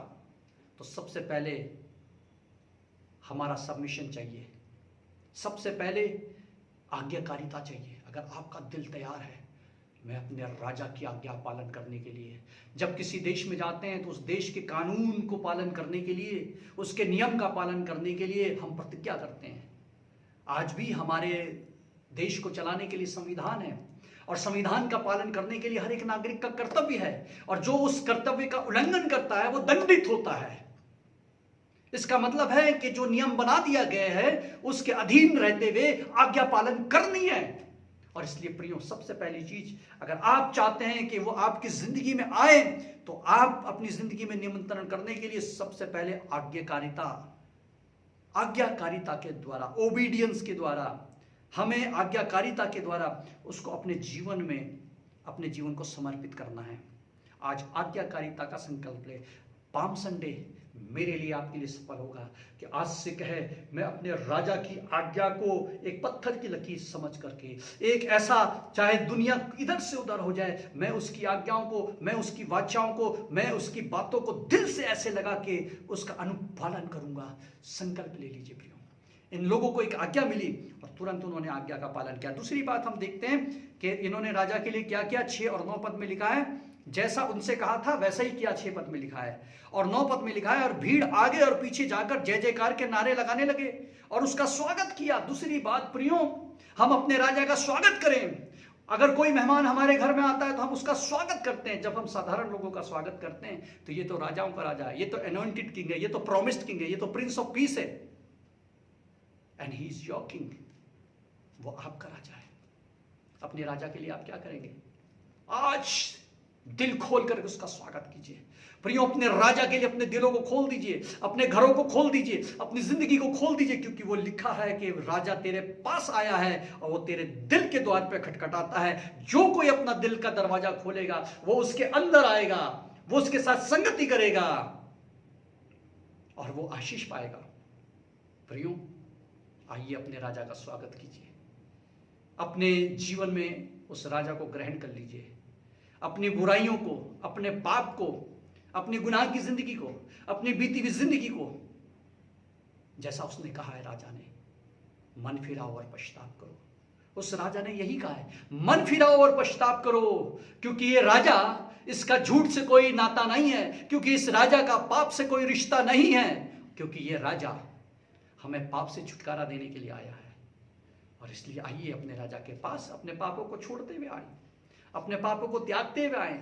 तो सबसे पहले हमारा सबमिशन चाहिए, सबसे पहले आज्ञाकारिता चाहिए। अगर आपका दिल तैयार है, मैं अपने राजा की आज्ञा पालन करने के लिए, जब किसी देश में जाते हैं तो उस देश के कानून को पालन करने के लिए, उसके नियम का पालन करने के लिए हम प्रतिज्ञा करते हैं। आज भी हमारे देश को चलाने के लिए संविधान है, और संविधान का पालन करने के लिए हर एक नागरिक का कर्तव्य है, और जो उस कर्तव्य का उल्लंघन करता है वो दंडित होता है। इसका मतलब है कि जो नियम बना दिया गया है उसके अधीन रहते हुए आज्ञा पालन करनी है। और इसलिए प्रियो, सबसे पहली चीज, अगर आप चाहते हैं कि वो आपकी जिंदगी में आए, तो आप अपनी जिंदगी में निमंत्रण करने के लिए सबसे पहले आज्ञाकारिता आज्ञाकारिता के द्वारा, ओबीडियंस के द्वारा, हमें आज्ञाकारिता के द्वारा उसको अपने जीवन को समर्पित करना है। आज आज्ञाकारिता का संकल्प ले। पाम संडे मेरे लिए, आपके लिए सफल होगा कि आज से कहे, मैं अपने राजा की आज्ञा को एक पत्थर की लकीर समझ करके, एक ऐसा, चाहे दुनिया इधर से उधर हो जाए, मैं उसकी आज्ञाओं को, मैं उसकी वाचाओं को, मैं उसकी बातों को दिल से ऐसे लगा के उसका अनुपालन करूंगा। संकल्प ले लीजिए प्रियो। इन लोगों को एक आज्ञा मिली और तुरंत उन्होंने आज्ञा का पालन किया। दूसरी बात हम देखते हैं कि इन्होंने राजा के लिए क्या किया। 6 और 9 पद में लिखा है, जैसा उनसे कहा था वैसा ही किया। 6 पद में लिखा है और 9 पद में लिखा है, और भीड़ आगे और पीछे जाकर जय जयकार के नारे लगाने लगे और उसका स्वागत किया। दूसरी बात प्रियो, हम अपने राजा का स्वागत करें। अगर कोई मेहमान हमारे घर में आता है तो हम उसका स्वागत करते हैं। जब हम साधारण लोगों का स्वागत करते हैं तो ये तो राजाओं का राजा है, ये तो अनॉइंटेड किंग है, ये तो प्रॉमिस्ड किंग है, ये तो प्रिंस ऑफ पीस है, and he is your king. वो आपका राजा है। अपने राजा के लिए आप क्या करेंगे? आज दिल खोल कर उसका स्वागत कीजिए प्रियो। अपने राजा के लिए अपने दिलों को खोल दीजिए, अपने घरों को खोल दीजिए, अपनी जिंदगी को खोल दीजिए, क्योंकि वो लिखा है कि राजा तेरे पास आया है और वो तेरे दिल के द्वार पे खटखटाता है। जो कोई अपना दिल का दरवाजा खोलेगा वो उसके अंदर आएगा, वो उसके साथ संगति करेगा और वो आशीष पाएगा। प्रियो, आइए अपने राजा का स्वागत कीजिए। अपने जीवन में उस राजा को ग्रहण कर लीजिए। अपनी बुराइयों को, अपने पाप को, अपनी गुनाह की जिंदगी को, अपनी बीती हुई जिंदगी को, जैसा उसने कहा है राजा ने, मन फिराओ और पश्चाताप करो। उस राजा ने यही कहा है, मन फिराओ और पश्चाताप करो, क्योंकि ये राजा, इसका झूठ से कोई नाता नहीं है, क्योंकि इस राजा का पाप से कोई रिश्ता नहीं है, क्योंकि ये राजा हमें पाप से छुटकारा देने के लिए आया है। और इसलिए आइए अपने राजा के पास, अपने पापों को छोड़ते हुए आए, अपने पापों को त्यागते हुए आए,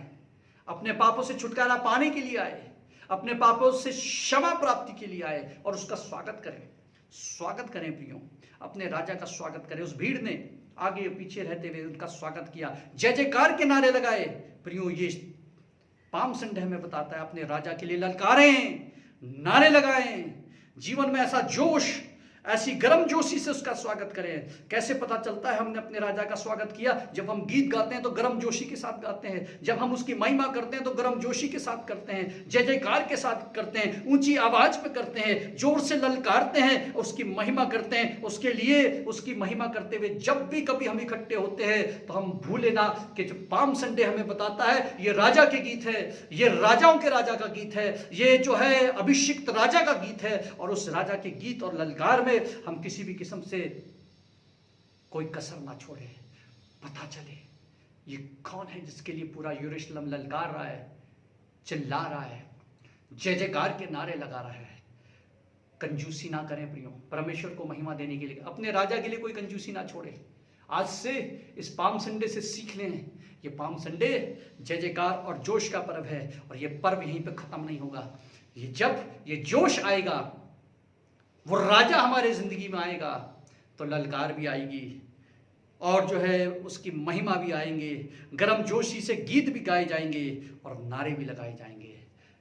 अपने पापों से छुटकारा पाने के लिए आए, अपने पापों से क्षमा प्राप्ति के लिए आए और उसका स्वागत करें। स्वागत करें प्रियो, अपने राजा का स्वागत करें। उस भीड़ ने आगे पीछे रहते हुए उनका स्वागत किया, जय जयकार के नारे लगाए। प्रियो, ये पाम संडे हमें बताता है अपने राजा के लिए ललकारें, नारे लगाएं, जीवन में ऐसा जोश, ऐसी गर्म जोशी से उसका स्वागत करें। कैसे पता चलता है हमने अपने राजा का स्वागत किया? जब हम गीत गाते हैं तो गर्म जोशी के साथ गाते हैं, जब हम उसकी महिमा करते हैं तो गर्म जोशी के साथ करते हैं, जय जयकार के साथ करते हैं, ऊंची आवाज पे करते हैं, जोर से ललकारते हैं, उसकी महिमा करते हैं। उसके लिए उसकी महिमा करते हुए जब भी कभी हम इकट्ठे होते हैं तो हम भूले ना कि जो पाम संडे हमें बताता है, ये राजा के गीत है, ये राजाओं के राजा का गीत है, ये जो है अभिषिक्त राजा का गीत है। और उस राजा के गीत और ललकार में हम किसी भी किस्म से कोई कसर ना छोड़े। पता चले ये कौन है जिसके लिए पूरा यरूशलेम ललकार रहा है, चिल्ला रहा है, जय जयकार के नारे लगा रहा है। कंजूसी ना करें प्रियो, परमेश्वर को महिमा देने के लिए अपने राजा के लिए कोई कंजूसी ना छोड़े। आज से इस पाम संडे से सीख लें। ये पाम संडे जय जयकार और जोश का पर्व है और ये पर्व यहीं पे खत्म नहीं होगा। ये जब ये जोश आएगा, वो राजा हमारे जिंदगी में आएगा, तो ललकार भी आएगी और जो है उसकी महिमा भी आएंगे, गर्म जोशी से गीत भी गाए जाएंगे और नारे भी लगाए जाएंगे।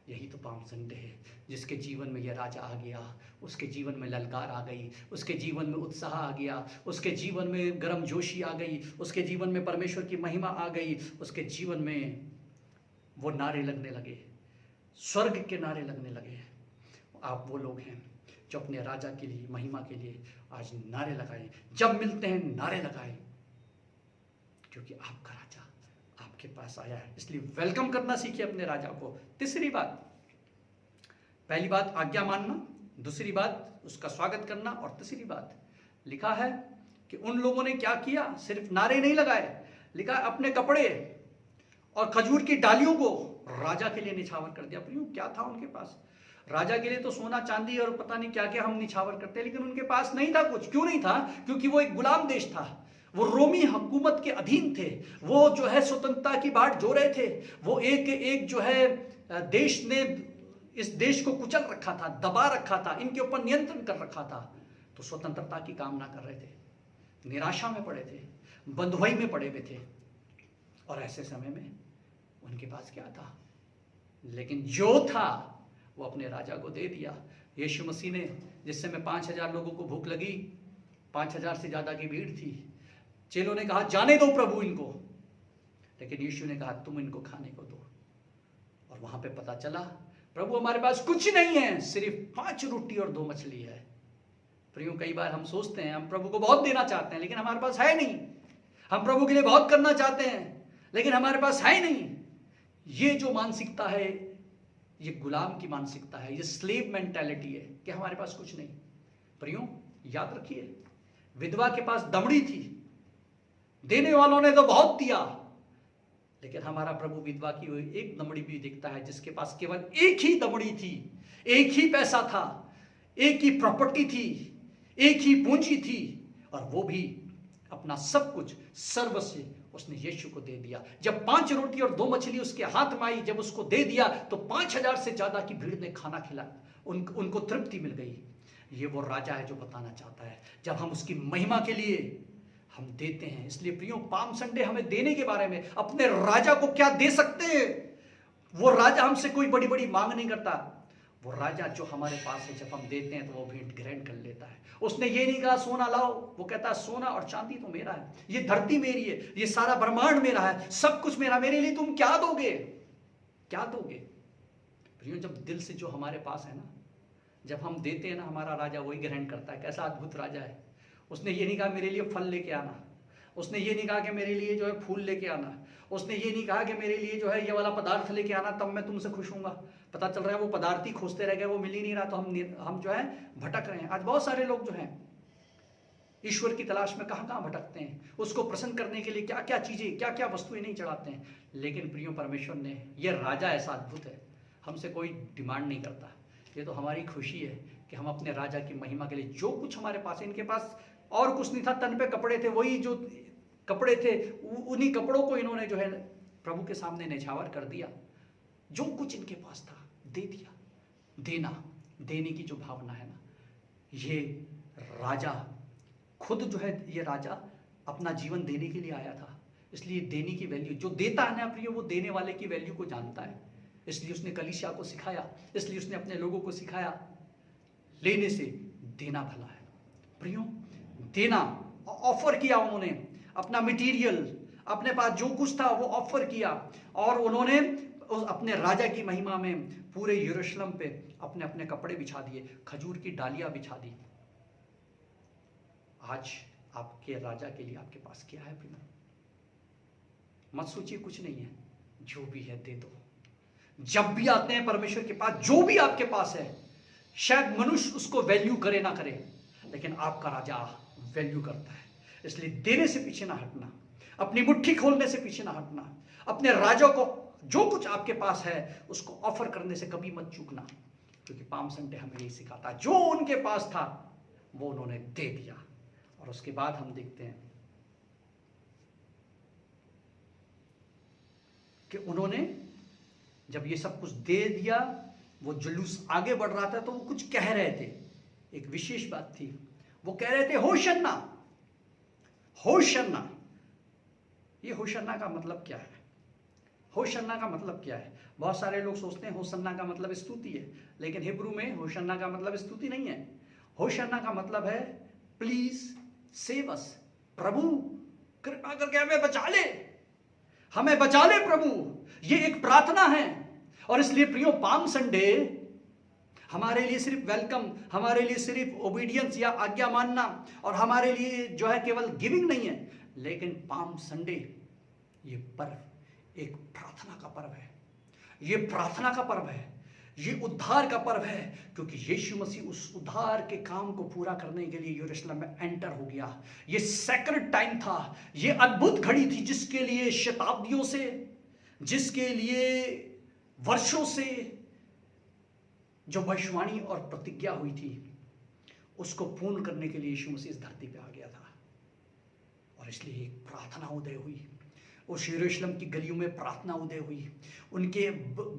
यही तो पाम संडे है। जिसके जीवन में यह राजा आ गया, उसके जीवन में ललकार आ गई, उसके जीवन में उत्साह आ गया, उसके जीवन में गर्म जोशी आ गई, उसके जीवन में परमेश्वर की महिमा आ गई, उसके जीवन में वो नारे लगने लगे, स्वर्ग के नारे लगने लगे। आप वो लोग हैं जो अपने राजा के लिए, महिमा के लिए आज नारे लगाएं। जब मिलते हैं नारे लगाएं, क्योंकि आपका राजा आपके पास आया है। इसलिए वेलकम करना सीखिए अपने राजा को। तीसरी बात, पहली बात आज्ञा मानना, दूसरी बात उसका स्वागत करना, और तीसरी बात लिखा है कि उन लोगों ने क्या किया, सिर्फ नारे नहीं लगाए, लिखा अपने कपड़े और खजूर की डालियों को राजा के लिए निछावर कर दिया। क्या था उनके पास? राजा के लिए तो सोना चांदी और पता नहीं क्या क्या हम निछावर करते हैं, लेकिन उनके पास नहीं था कुछ। क्यों नहीं था? क्योंकि वो एक गुलाम देश था, वो रोमी हुकूमत के अधीन थे, वो जो है स्वतंत्रता की बाट जो रहे थे। वो एक जो है देश ने इस देश को कुचल रखा था, दबा रखा था, इनके ऊपर नियंत्रण कर रखा था, तो स्वतंत्रता की कामना कर रहे थे, निराशा में पड़े थे, बंधुआई में पड़े हुए थे। और ऐसे समय में उनके पास क्या था? लेकिन जो था वो अपने राजा को दे दिया। यीशु मसीह ने, जिस समय 5000 लोगों को भूख लगी, 5000 से ज्यादा की भीड़ थी, चेलों ने कहा जाने दो प्रभु इनको, लेकिन यीशु ने कहा तुम इनको खाने को दो। और वहां पे पता चला प्रभु हमारे पास कुछ नहीं है, सिर्फ 5 रोटी और 2 मछली है। प्रियो, कई बार हम सोचते हैं हम प्रभु को बहुत देना चाहते हैं लेकिन हमारे पास है नहीं, हम प्रभु के लिए बहुत करना चाहते हैं लेकिन हमारे पास है नहीं। ये जो मानसिकता है, ये गुलाम की मानसिकता है, ये स्लेव मेंटालिटी है कि हमारे पास कुछ नहीं। प्रियो, याद रखिए, विधवा के पास दमड़ी थी, देने वालों ने तो बहुत दिया, लेकिन हमारा प्रभु विधवा की एक दमड़ी भी दिखता है जिसके पास केवल एक ही दमड़ी थी, एक ही पैसा था, एक ही प्रॉपर्टी थी, एक ही पूंजी थी, और वो भी अपना सब कुछ सर्वस्व उसने यीशु को दे दिया। जब 5 रोटी और 2 मछली उसके हाथ में आई, जब उसको दे दिया तो 5000 से ज्यादा की भीड़ ने खाना खिलाया, उनको तृप्ति मिल गई। ये वो राजा है जो बताना चाहता है जब हम उसकी महिमा के लिए हम देते हैं। इसलिए प्रियो, पाम संडे हमें देने के बारे में, अपने राजा को क्या दे सकते हैं। वो राजा हमसे कोई बड़ी बड़ी मांग नहीं करता, वो राजा जो हमारे पास है जब हम देते हैं तो वो भेंट ग्रहण कर लेता है। उसने ये नहीं कहा सोना लाओ, वो कहता है सोना और चांदी तो मेरा है, ये धरती मेरी है, ये सारा ब्रह्मांड मेरा है, सब कुछ मेरा, मेरे लिए तुम क्या दोगे, क्या दोगे। प्रियो, जब दिल से जो हमारे पास है ना, जब हम देते हैं ना, हमारा राजा वही ग्रहण करता है। कैसा अद्भुत राजा है। उसने ये नहीं कहा मेरे लिए फल लेके आना, उसने ये नहीं कहा कि मेरे लिए जो है फूल लेके आना, उसने ये नहीं कहा कि मेरे लिए जो है ये वाला पदार्थ लेके आना तब मैं तुमसे खुश हूंगा। पता चल रहा है वो पदार्थ ही खोजते रह गए, वो मिल ही नहीं रहा, तो हम जो है भटक रहे हैं। आज बहुत सारे लोग जो हैं ईश्वर की तलाश में कहां कहां भटकते हैं, उसको प्रसन्न करने के लिए क्या क्या चीजें, क्या क्या वस्तुएं नहीं चढ़ाते हैं। लेकिन प्रियो, परमेश्वर ने, ये राजा ऐसा अद्भुत है, हमसे कोई डिमांड नहीं करता। ये तो हमारी खुशी है कि हम अपने राजा की महिमा के लिए जो कुछ हमारे पास है, इनके पास और कुछ नहीं था, तन पे कपड़े थे, वही जो कपड़े थे उन्हीं कपड़ों को इन्होंने जो है प्रभु के सामने न्यौछावर कर दिया। जो कुछ इनके पास था दे दिया। देना, देने की जो भावना है ना, ये राजा खुद जो है, ये राजा अपना जीवन देने के लिए आया था। इसलिए देने की वैल्यू, जो देता है ना प्रियो, वो देने वाले की वैल्यू को जानता है। इसलिए उसने कलीसिया को सिखाया, इसलिए उसने अपने लोगों को सिखाया, लेने से देना भला है। प्रियो, देना, ऑफर किया उन्होंने, अपना मटेरियल, अपने पास जो कुछ था वो ऑफर किया, और उन्होंने अपने राजा की महिमा में पूरे यरूशलेम पे अपने अपने कपड़े बिछा दिए, खजूर की डालियां बिछा दी। आज आपके राजा के लिए आपके पास क्या है प्रियो? मत सोचिए कुछ नहीं है, जो भी है दे दो। जब भी आते हैं परमेश्वर के पास, जो भी आपके पास है, शायद मनुष्य उसको वैल्यू करे ना करे, लेकिन आपका राजा वैल्यू करता है। इसलिए देने से पीछे ना हटना, अपनी मुट्ठी खोलने से पीछे ना हटना, अपने राजा को जो कुछ आपके पास है उसको ऑफर करने से कभी मत चूकना, क्योंकि पाम संडे हमें यही सिखाता है। जो उनके पास था वो उन्होंने दे दिया। और उसके बाद हम देखते हैं कि उन्होंने जब ये सब कुछ दे दिया, वो जुलूस आगे बढ़ रहा था, तो वो कुछ कह रहे थे। एक विशेष बात थी, वो कह रहे थे होशन्ना, होशन्ना। ये होशन्ना का मतलब क्या है? होशन्ना का मतलब क्या है? बहुत सारे लोग सोचते हैं होशन्ना का मतलब स्तुति है, लेकिन हिब्रू में होशन्ना का मतलब स्तुति नहीं है। होशन्ना का मतलब है प्लीज सेव अस, प्रभु कृपा करके हमें बचा ले, हमें बचा ले प्रभु। ये एक प्रार्थना है। और इसलिए प्रियो, पाम संडे हमारे लिए सिर्फ वेलकम, हमारे लिए सिर्फ ओबीडियंस या आज्ञा मानना, और हमारे लिए जो है केवल गिविंग नहीं है, लेकिन पाम संडे ये पर्व एक प्रार्थना का पर्व है। ये प्रार्थना का पर्व है, ये उद्धार का पर्व है, क्योंकि यीशु मसीह उस उद्धार के काम को पूरा करने के लिए यरूशलेम में एंटर हो गया। ये सेक्रेड टाइम था, ये अद्भुत घड़ी थी, जिसके लिए शताब्दियों से, जिसके लिए वर्षों से जो भविष्यवाणी और प्रतिज्ञा हुई थी, उसको पूर्ण करने के लिए यीशु मसीह इस धरती पे आ गया था। और इसलिए एक प्रार्थना उदय हुई, उस यरूशलेम की गलियों में प्रार्थना उदय हुई, उनके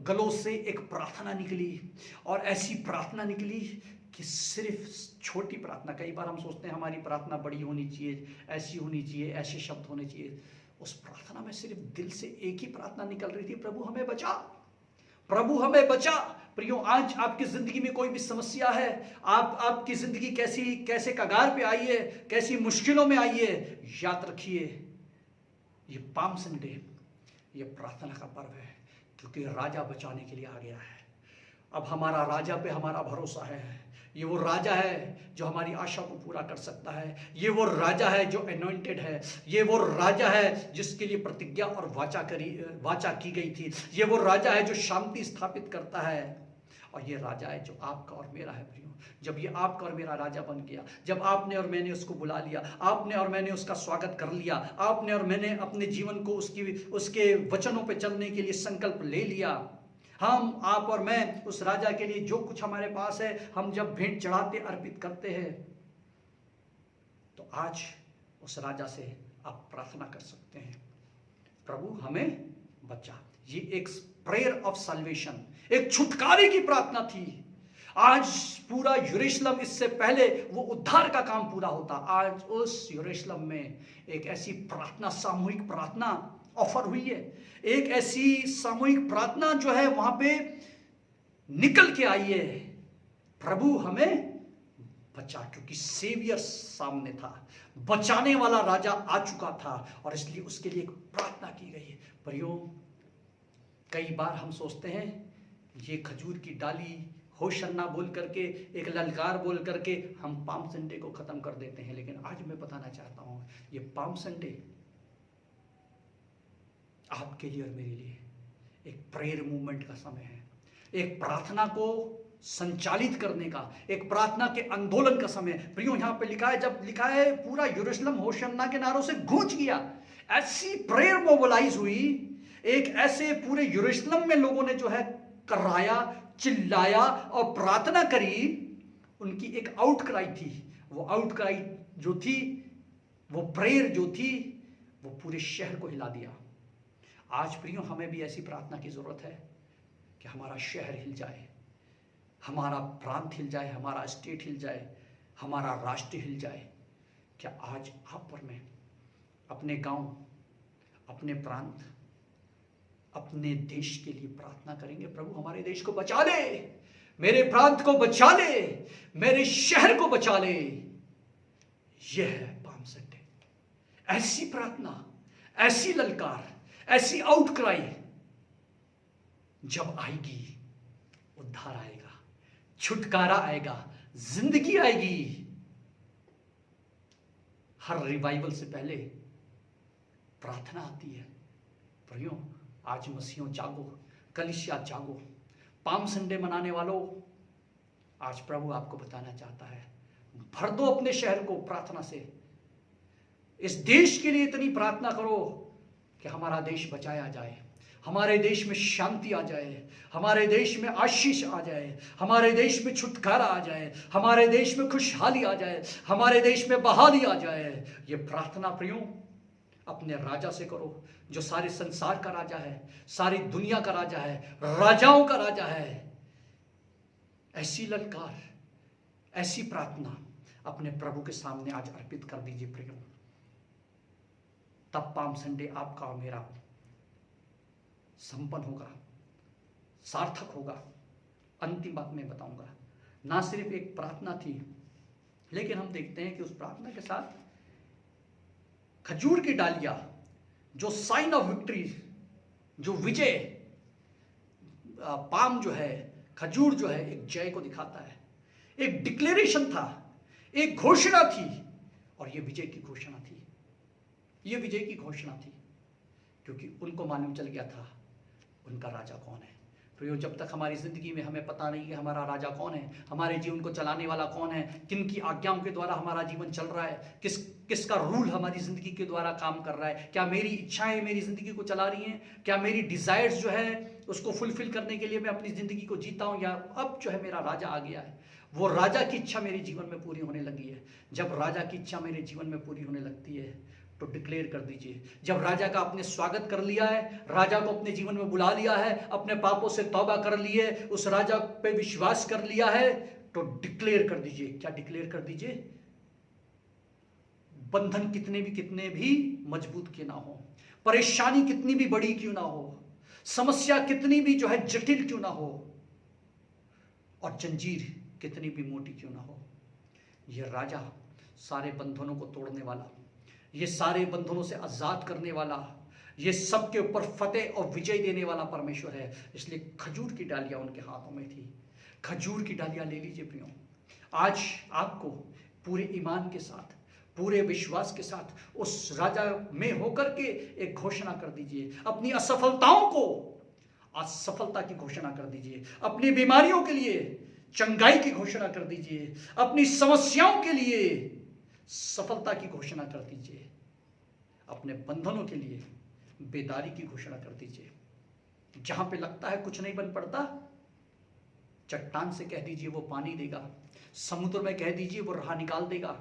गलों से एक प्रार्थना निकली, और ऐसी प्रार्थना निकली कि सिर्फ छोटी प्रार्थना, कई बार हम सोचते हैं हमारी प्रार्थना बड़ी होनी चाहिए, ऐसी होनी चाहिए, ऐसे शब्द होने चाहिए। उस प्रार्थना में सिर्फ दिल से एक ही प्रार्थना निकल रही थी, प्रभु हमें बचा, प्रभु हमें बचा, प्रियो, आज आपकी जिंदगी में कोई भी समस्या है, आपकी जिंदगी कैसे कगार पे आई है, कैसी मुश्किलों में आई है, याद रखिए ये पाम संडे, ये प्रार्थना का पर्व है, क्योंकि राजा बचाने के लिए आ गया है। अब हमारा राजा पे हमारा भरोसा है। ये वो राजा है जो हमारी आशा को पूरा कर सकता है। ये वो राजा है जो अनॉइंटेड है। ये वो राजा है जिसके लिए प्रतिज्ञा और वाचा की गई थी। ये वो राजा है जो शांति स्थापित करता है। और ये राजा है जो आपका और मेरा है प्रियो। जब ये आपका और मेरा राजा बन गया, जब आपने और मैंने उसको बुला लिया, आपने और मैंने उसका स्वागत कर लिया, आपने और मैंने अपने जीवन को उसके वचनों पे चलने के लिए संकल्प ले लिया, हम, आप और मैं उस राजा के लिए जो कुछ हमारे पास है, हम जब भेंट चढ़ाते अर्पित करते हैं, तो आज उस राजा से आप प्रार्थना कर सकते हैं, प्रभु हमें बचा। ये एक प्रेयर ऑफ सल्वेशन, एक छुटकारे की प्रार्थना थी। आज पूरा यरूशलेम, इससे पहले वो उद्धार का काम पूरा होता, आज उस यरूशलेम में एक ऐसी प्रार्थना, सामूहिक प्रार्थना ऑफर हुई है। एक ऐसी सामूहिक प्रार्थना जो है वहां पे निकल के आई है, प्रभु हमें बचा, क्योंकि सेवियर सामने था, बचाने वाला राजा आ चुका था, और इसलिए उसके लिए एक प्रार्थना की गई है। प्रियो, कई बार हम सोचते हैं ये खजूर की डाली होशन्ना बोल करके, एक ललकार बोल करके हम पाम संडे को खत्म कर देते हैं, लेकिन आज मैं बताना चाहता हूं ये पाम संडे आपके लिए और मेरे लिए एक प्रेयर मूवमेंट का समय है, एक प्रार्थना को संचालित करने का, एक प्रार्थना के आंदोलन का समय। प्रियो, यहां पे लिखा है, जब लिखा है पूरा यरूशलेम होशन्ना के नारों से गूंज गया, ऐसी प्रेयर मोबिलाइज हुई, एक ऐसे पूरे यरूशलेम में लोगों ने जो है कराया, चिल्लाया और प्रार्थना करी। उनकी एक आउटक्राई थी, वो आउटक्राई जो थी, वो प्रेयर जो थी, वो पूरे शहर को हिला दिया। आज प्रियो, हमें भी ऐसी प्रार्थना की जरूरत है कि हमारा शहर हिल जाए, हमारा प्रांत हिल जाए, हमारा स्टेट हिल जाए, हमारा राष्ट्र हिल जाए। क्या आज आप और मैं अपने गांव, अपने प्रांत, अपने देश के लिए प्रार्थना करेंगे? प्रभु हमारे देश को बचा ले, मेरे प्रांत को बचा ले, मेरे शहर को बचा ले। यह है पाम संडे। ऐसी प्रार्थना, ऐसी ललकार, ऐसी आउटक्राई जब आएगी, उद्धार आएगा, छुटकारा आएगा, जिंदगी आएगी। हर रिवाइवल से पहले प्रार्थना आती है। प्रियो, आज मसीहों जागो, कलीसिया जागो, पाम संडे मनाने वालों, आज प्रभु आपको बताना चाहता है, भर दो अपने शहर को प्रार्थना से। इस देश के लिए इतनी प्रार्थना करो कि हमारा देश बचाया जाए, हमारे देश में शांति आ जाए, हमारे देश में आशीष आ जाए, हमारे देश में छुटकारा आ जाए, हमारे देश में खुशहाली आ जाए, हमारे देश में बहाली आ जाए। ये प्रार्थना प्रियो अपने राजा से करो, जो सारे संसार का राजा है, सारी दुनिया का राजा है, राजाओं का राजा है। ऐसी ललकार, ऐसी प्रार्थना अपने प्रभु के सामने आज अर्पित कर दीजिए प्रियो। तब पाम संडे आपका और मेरा संपन्न होगा, सार्थक होगा। अंतिम बात मैं बताऊंगा, ना सिर्फ एक प्रार्थना थी, लेकिन हम देखते हैं कि उस प्रार्थना के साथ खजूर की डालियां, जो साइन ऑफ विक्ट्री, जो विजय, पाम जो है, खजूर जो है, एक जय को दिखाता है, एक डिक्लेरेशन था, एक घोषणा थी, और यह विजय की घोषणा थी। यह विजय की घोषणा थी क्योंकि उनको मालूम चल गया था उनका राजा कौन है। प्रियो, जब तक हमारी जिंदगी में हमें पता नहीं कि हमारा राजा कौन है, हमारे जीवन को चलाने वाला कौन है, किन की आज्ञाओं के द्वारा हमारा जीवन चल रहा है, किसका रूल हमारी जिंदगी के द्वारा काम कर रहा है, क्या मेरी इच्छाएं मेरी जिंदगी को चला रही हैं, क्या मेरी डिजायर्स जो है उसको फुलफिल करने के लिए मैं अपनी जिंदगी को जीता हूं, या अब जो है मेरा राजा आ गया है, वो राजा की इच्छा मेरे जीवन में पूरी होने लगी है। जब राजा की इच्छा मेरे जीवन में पूरी होने लगती है तो डिक्लेयर कर दीजिए, जब राजा का आपने स्वागत कर लिया है, राजा को अपने जीवन में बुला लिया है, अपने पापों से तौबा कर लिए, उस राजा पे विश्वास कर लिया है, तो डिक्लेयर कर दीजिए। क्या डिक्लेयर कर दीजिए? बंधन कितने भी मजबूत क्यों ना हो, परेशानी कितनी भी बड़ी क्यों ना हो, समस्या कितनी भी जो है जटिल क्यों ना हो, और जंजीर कितनी भी मोटी क्यों ना हो, यह राजा सारे बंधनों को तोड़ने वाला, ये सारे बंधनों से आजाद करने वाला, ये सबके ऊपर फतेह और विजय देने वाला परमेश्वर है। इसलिए खजूर की डालियां उनके हाथों में थी। खजूर की डालियां ले लीजिए प्रियो। आज आपको पूरे ईमान के साथ, पूरे विश्वास के साथ उस राजा में होकर के एक घोषणा कर दीजिए। अपनी असफलताओं को आज सफलता की घोषणा कर दीजिए। अपनी बीमारियों के लिए चंगाई की घोषणा कर दीजिए। अपनी समस्याओं के लिए सफलता की घोषणा कर दीजिए। अपने बंधनों के लिए बेदारी की घोषणा कर दीजिए। जहां पे लगता है कुछ नहीं बन पड़ता, चट्टान से कह दीजिए वो पानी देगा, समुद्र में कह दीजिए वो राह निकाल देगा,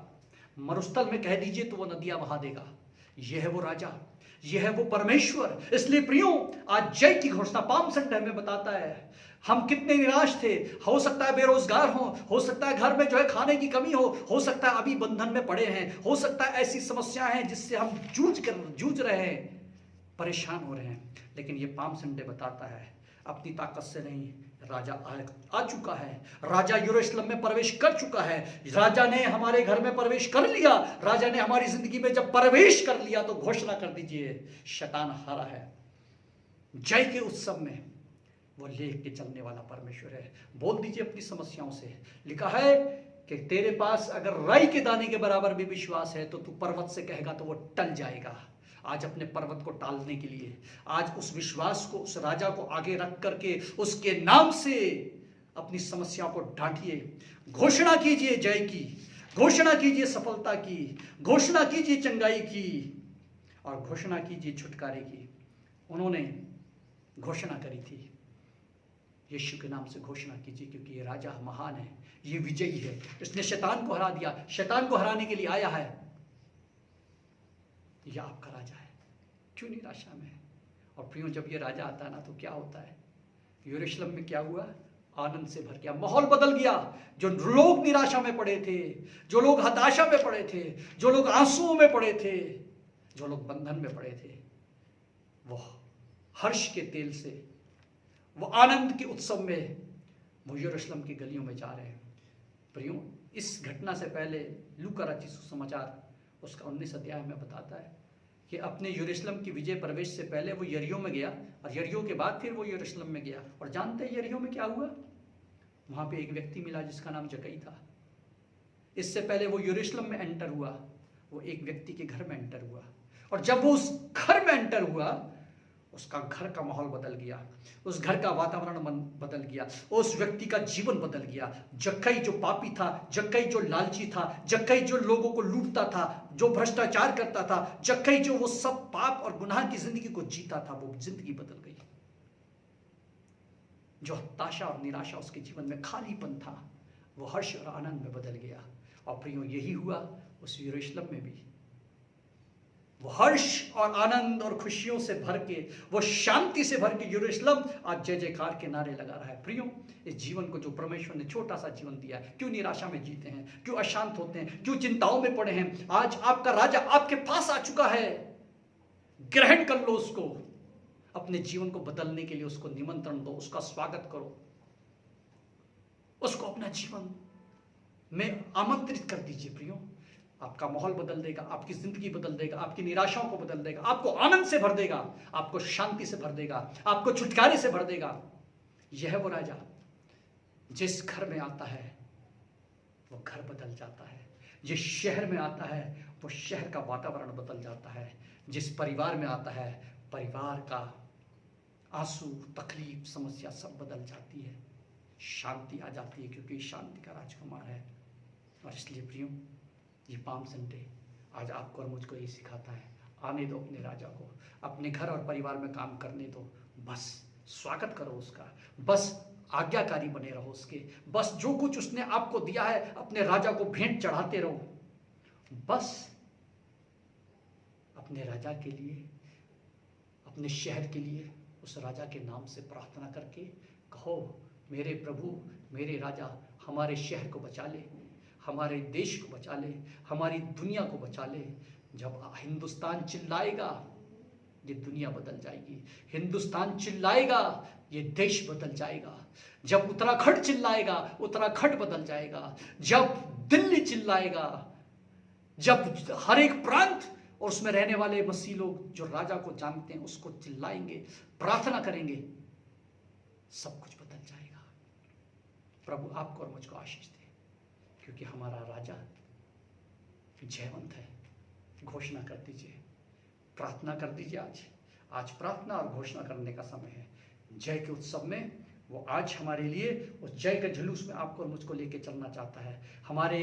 मरुस्थल में कह दीजिए तो वो नदियां बहा देगा। यह है वो राजा, यह है वो परमेश्वर। इसलिए प्रियो, आज जय की घोषणा पाम संडे हमें बताता है। हम कितने निराश थे, हो सकता है बेरोजगार हो सकता है घर में जो है खाने की कमी हो सकता है अभी बंधन में पड़े हैं, हो सकता है ऐसी समस्याएं हैं जिससे हम जूझ रहे हैं, परेशान हो रहे हैं। लेकिन ये पाम संडे बताता है अपनी ताकत से नहीं, राजा आ चुका है। राजा यरूशलेम में प्रवेश कर चुका है। राजा ने हमारे घर में प्रवेश कर लिया। राजा ने हमारी जिंदगी में जब प्रवेश कर लिया तो घोषणा कर दीजिए, शैतान हारा है। जय के उत्सव में वो लेके चलने वाला परमेश्वर है। बोल दीजिए अपनी समस्याओं से। लिखा है कि तेरे पास अगर राई के दाने के बराबर भी विश्वास है तो तू पर्वत से कहेगा तो वो टल जाएगा। आज अपने पर्वत को टालने के लिए, आज उस विश्वास को, उस राजा को आगे रख करके उसके नाम से अपनी समस्याओं को ढांटिए। घोषणा कीजिए जय की, घोषणा कीजिए सफलता की, घोषणा कीजिए चंगाई की और घोषणा कीजिए छुटकारे की। उन्होंने घोषणा करी थी, यीशु के नाम से घोषणा कीजिए, क्योंकि ये राजा महान है, ये विजयी है। इसने शैतान को हरा दिया, शैतान को हराने के लिए आया है। यह आपका राजा है, क्यों निराशा में है? और प्रियो, जब ये राजा आता है ना तो क्या होता है? यरूशलेम में क्या हुआ? आनंद से भर गया, माहौल बदल गया। जो लोग निराशा में पड़े थे, जो लोग हताशा में पड़े थे, जो लोग आंसुओं में पड़े थे, जो लोग बंधन में पड़े थे, वो हर्ष के तेल से, वो आनंद के उत्सव में वो यरूशलेम की गलियों में जा रहे हैं। प्रियो, इस घटना से पहले लूका रचित सुसमाचार उसका 19 अध्याय में बताता है कि अपने यरूशलेम की विजय प्रवेश से पहले वो यरीहो में गया और यरीहो के बाद फिर वो यरूशलेम में गया। और जानते हैं यरीहो में क्या हुआ? वहां पे एक व्यक्ति मिला जिसका नाम जक्कई था। इससे पहले वो यरूशलेम में एंटर हुआ, वो एक व्यक्ति के घर में एंटर हुआ। और जब वो उस घर में एंटर हुआ, उसका घर का माहौल बदल गया, उस घर का वातावरण बदल गया, उस व्यक्ति का जीवन बदल गया। जक्कई जो पापी था, जक्कई जो लालची था, जक्कई जो लोगों को लूटता था, जो भ्रष्टाचार करता था, जक्कई जो वो सब पाप और गुनाह की जिंदगी को जीता था, वो जिंदगी बदल गई। जो हताशा और निराशा उसके जीवन में, खालीपन था, वो हर्ष और आनंद में बदल गया। और प्रियो, यही हुआ उस यरूशलेम में भी। वो हर्ष और आनंद और खुशियों से भर के, वो शांति से भर के यरूशलेम आज जय जयकार के नारे लगा रहा है। प्रियो, इस जीवन को जो परमेश्वर ने छोटा सा जीवन दिया है, क्यों निराशा में जीते हैं, क्यों अशांत होते हैं, क्यों चिंताओं में पड़े हैं? आज आपका राजा आपके पास आ चुका है। ग्रहण कर लो उसको, अपने जीवन को बदलने के लिए उसको निमंत्रण दो, उसका स्वागत करो, उसको अपना जीवन में आमंत्रित कर दीजिए। प्रियो, आपका माहौल बदल देगा, आपकी जिंदगी बदल देगा, आपकी निराशाओं को बदल देगा, आपको आनंद से भर देगा, आपको शांति से भर देगा, आपको छुटकारे से भर देगा। यह वो राजा जिस घर में आता है वो घर बदल जाता है, जिस शहर में आता है वो शहर का वातावरण बदल जाता है, जिस परिवार में आता है परिवार का आंसू, तकलीफ, समस्या सब बदल जाती है, शांति आ जाती है, क्योंकि शांति का राजकुमार है। और इसलिए प्रियो, ये पाम संडे आज आपको और मुझको ये सिखाता है, आने दो अपने राजा को, अपने घर और परिवार में काम करने दो, बस स्वागत करो उसका, बस आज्ञाकारी बने रहो उसके, बस जो कुछ उसने आपको दिया है अपने राजा को भेंट चढ़ाते रहो। बस अपने राजा के लिए, अपने शहर के लिए उस राजा के नाम से प्रार्थना करके कहो, मेरे प्रभु, मेरे राजा हमारे शहर को बचा ले, हमारे देश को बचा ले, हमारी दुनिया को बचा ले। जब हिंदुस्तान चिल्लाएगा ये दुनिया बदल जाएगी। हिंदुस्तान चिल्लाएगा, ये देश बदल जाएगा। जब उत्तराखंड चिल्लाएगा, उत्तराखंड बदल जाएगा। जब दिल्ली चिल्लाएगा, जब हर एक प्रांत और उसमें रहने वाले मसीह लोग जो राजा को जानते हैं उसको चिल्लाएंगे, प्रार्थना करेंगे, सब कुछ बदल जाएगा। प्रभु आपको और मुझको आशीष दे, क्योंकि हमारा राजा जयवंत है। घोषणा कर दीजिए, प्रार्थना कर दीजिए। आज प्रार्थना और घोषणा करने का समय है। जय के उत्सव में वो आज हमारे लिए उस जय के जुलूस में आपको और मुझको लेके चलना चाहता है। हमारे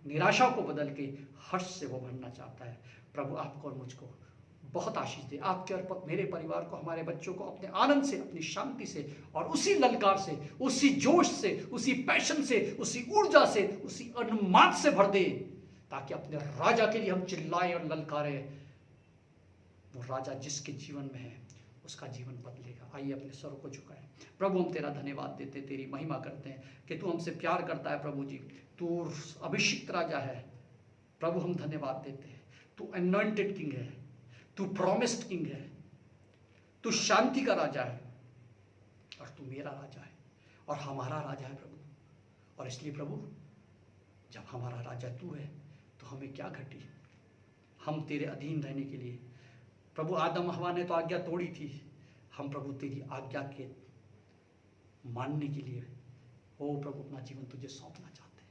निराशा को बदल के हर्ष से वो भरना चाहता है। प्रभु आपको और मुझको बहुत आशीष दे। आपके और मेरे परिवार को, हमारे बच्चों को अपने आनंद से, अपनी शांति से और उसी ललकार से, उसी जोश से, उसी पैशन से, उसी ऊर्जा से, उसी अनुमाद से भर दे, ताकि अपने राजा के लिए हम चिल्लाएं और ललकारें। वो राजा जिसके जीवन में है उसका जीवन बदलेगा। आइए अपने सरों को झुकाएं। प्रभु हम तेरा धन्यवाद देते, तेरी महिमा करते हैं कि तू हमसे प्यार करता है। प्रभु जी, तू अभिषिक्त राजा है। प्रभु हम धन्यवाद देते हैं, तू अनॉइंटेड किंग है, तू प्रॉमिस्ड किंग है, तू शांति का राजा है, और तू मेरा राजा है और हमारा राजा है प्रभु। और इसलिए प्रभु, जब हमारा राजा तू है तो हमें क्या घटी। हम तेरे अधीन रहने के लिए, प्रभु आदम हवा ने तो आज्ञा तोड़ी थी, हम प्रभु तेरी आज्ञा के मानने के लिए ओ प्रभु अपना जीवन तुझे सौंपना चाहते हैं।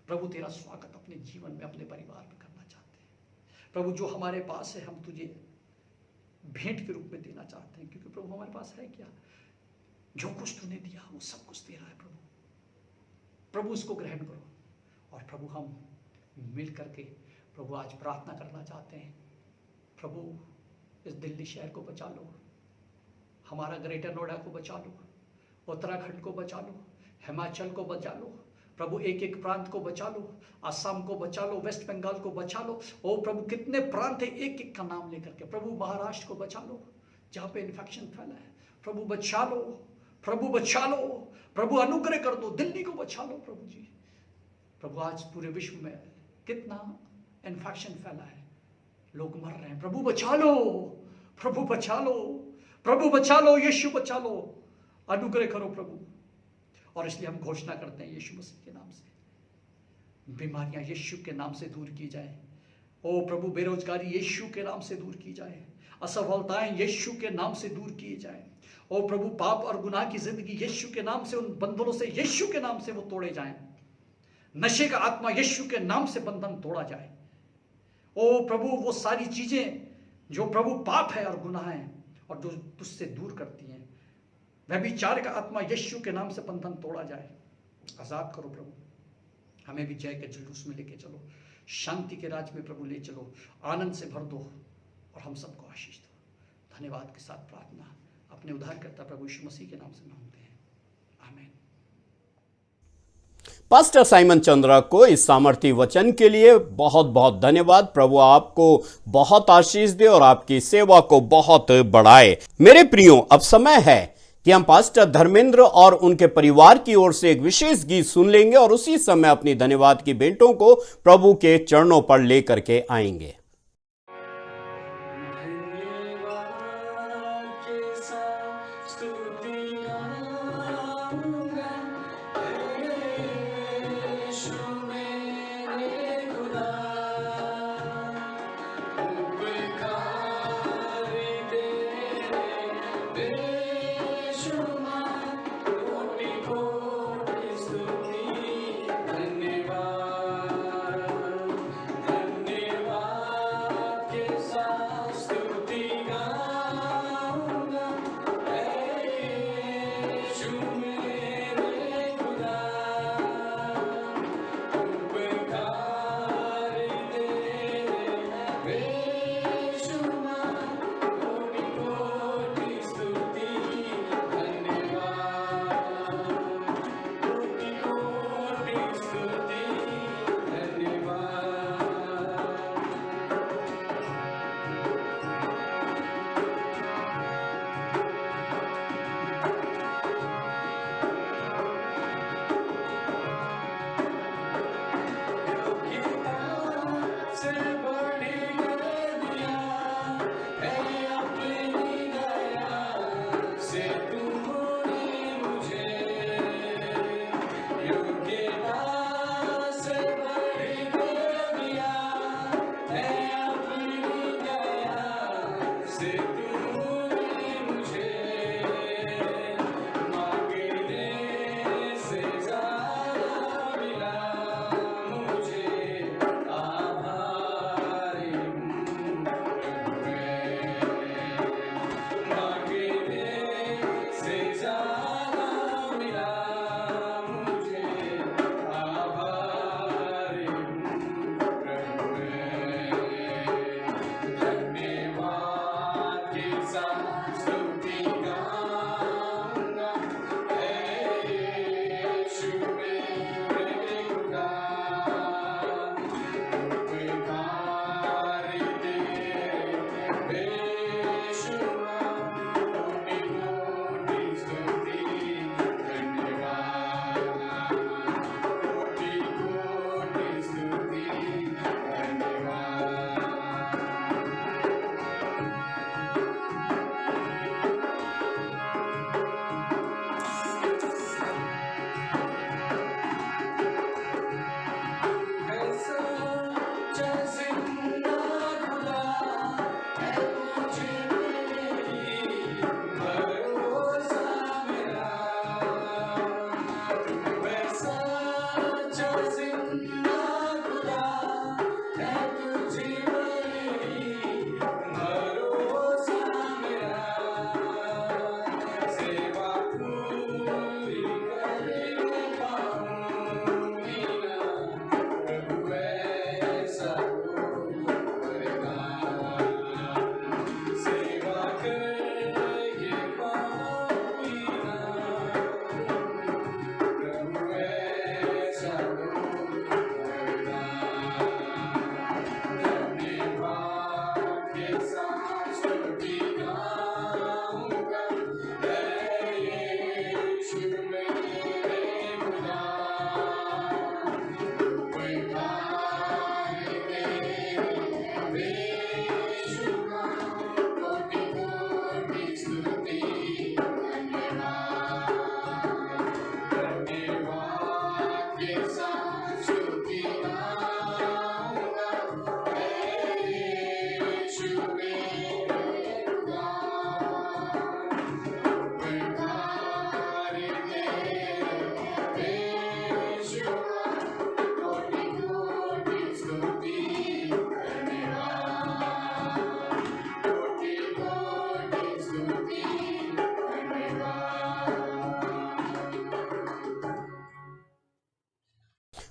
प्रभु तेरा स्वागत अपने जीवन में, अपने परिवार में करना चाहते हैं। प्रभु जो हमारे पास है हम तुझे भेंट के रूप में देना चाहते हैं, क्योंकि प्रभु हमारे पास है क्या। जो कुछ तूने दिया वो सब कुछ तेरा है प्रभु। प्रभु इसको ग्रहण करो। और प्रभु हम मिल करके प्रभु आज प्रार्थना करना चाहते हैं। प्रभु इस दिल्ली शहर को बचा लो, हमारा ग्रेटर नोएडा को बचा लो, उत्तराखंड को बचा लो, हिमाचल को बचा लो प्रभु, एक एक प्रांत को बचा लो, असम को बचा लो, वेस्ट बंगाल को बचा लो। ओ प्रभु कितने प्रांत है, एक एक का नाम लेकर के। प्रभु महाराष्ट्र को बचा लो जहाँ पे इन्फेक्शन फैला है, प्रभु बचा लो, प्रभु बचा लो, प्रभु अनुग्रह कर दो। दिल्ली को बचा लो प्रभु जी। प्रभु आज पूरे विश्व में कितना इन्फेक्शन फैला है, लोग मर रहे हैं। प्रभु बचा लो, प्रभु बचा लो, प्रभु बचा लो, यीशु बचा लो, अनुग्रह करो प्रभु। और इसलिए हम घोषणा करते हैं यीशु मसीह के नाम से बीमारियां यीशु के नाम से दूर की जाए। ओ प्रभु बेरोजगारी यीशु के नाम से दूर की जाए, असफलताएं यीशु के नाम से दूर की जाए। ओ प्रभु पाप और गुनाह की जिंदगी यीशु के नाम से, उन बंधनों से यीशु के नाम से वो तोड़े जाएं। नशे का आत्मा यीशु के नाम से बंधन तोड़ा जाए। ओ प्रभु वो सारी चीजें जो प्रभु पाप है और गुनाह है और जो तुझसे दूर करती हैं, व्यभिचार का आत्मा यीशु के नाम से बंधन तोड़ा जाए। आजाद करो प्रभु, हमें भी जय के जुलूस में लेके चलो, शांति के राज में प्रभु ले चलो, आनंद से भर दो और हम सबको आशीष दो। धन्यवाद के साथ प्रार्थना अपने उद्धारकर्ता प्रभु यीशु मसीह के नाम से मांगते हैं, आमीन। पास्टर साइमन चंद्रा को इस सामर्थी वचन के लिए बहुत बहुत धन्यवाद। प्रभु आपको बहुत आशीष दे और आपकी सेवा को बहुत बढ़ाए। मेरे प्रियो, अब समय है कि हम पास्टर धर्मेंद्र और उनके परिवार की ओर से एक विशेष गीत सुन लेंगे और उसी समय अपनी धन्यवाद की भेंटों को प्रभु के चरणों पर लेकर के आएंगे। धन्यवाद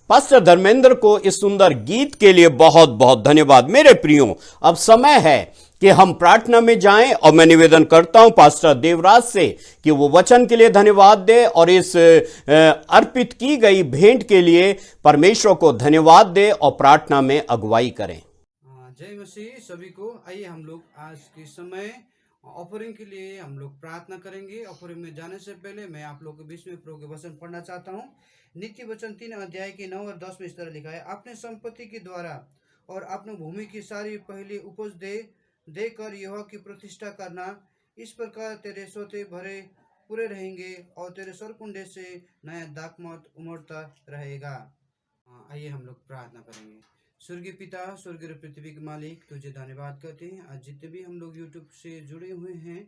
पास्टर धर्मेंद्र को इस सुंदर गीत के लिए बहुत बहुत धन्यवाद। मेरे प्रियो, अब समय है कि हम प्रार्थना में जाएं और मैं निवेदन करता हूं पास्टर देवराज से कि वो वचन के लिए धन्यवाद दे और इस अर्पित की गई भेंट के लिए परमेश्वर को धन्यवाद दे और प्रार्थना में अगुवाई करें। जय मसीह सभी को। आइए हम लोग आज के समय ऑफरिंग के लिए हम लोग प्रार्थना करेंगे। ऑफरिंग में जाने से पहले मैं आप लोगों के बीच में प्रभु के वचन पढ़ना चाहता हूँ। नीति वचन 3 अध्याय के 9 और 10 में इस तरह लिखा है, अपने संपत्ति के द्वारा और अपने भूमि की सारी पहली उपज देकर यहोवा की प्रतिष्ठा करना, इस प्रकार तेरे सोते भरे पूरे रहेंगे और तेरे सरकुंडे से नया दाखमत उमड़ता रहेगा। आइए हम लोग प्रार्थना करेंगे। स्वर्गीय पिता, स्वर्गीय पृथ्वी के मालिक, तुझे धन्यवाद करते हैं आज जितने भी हम लोग यूट्यूब से जुड़े हुए हैं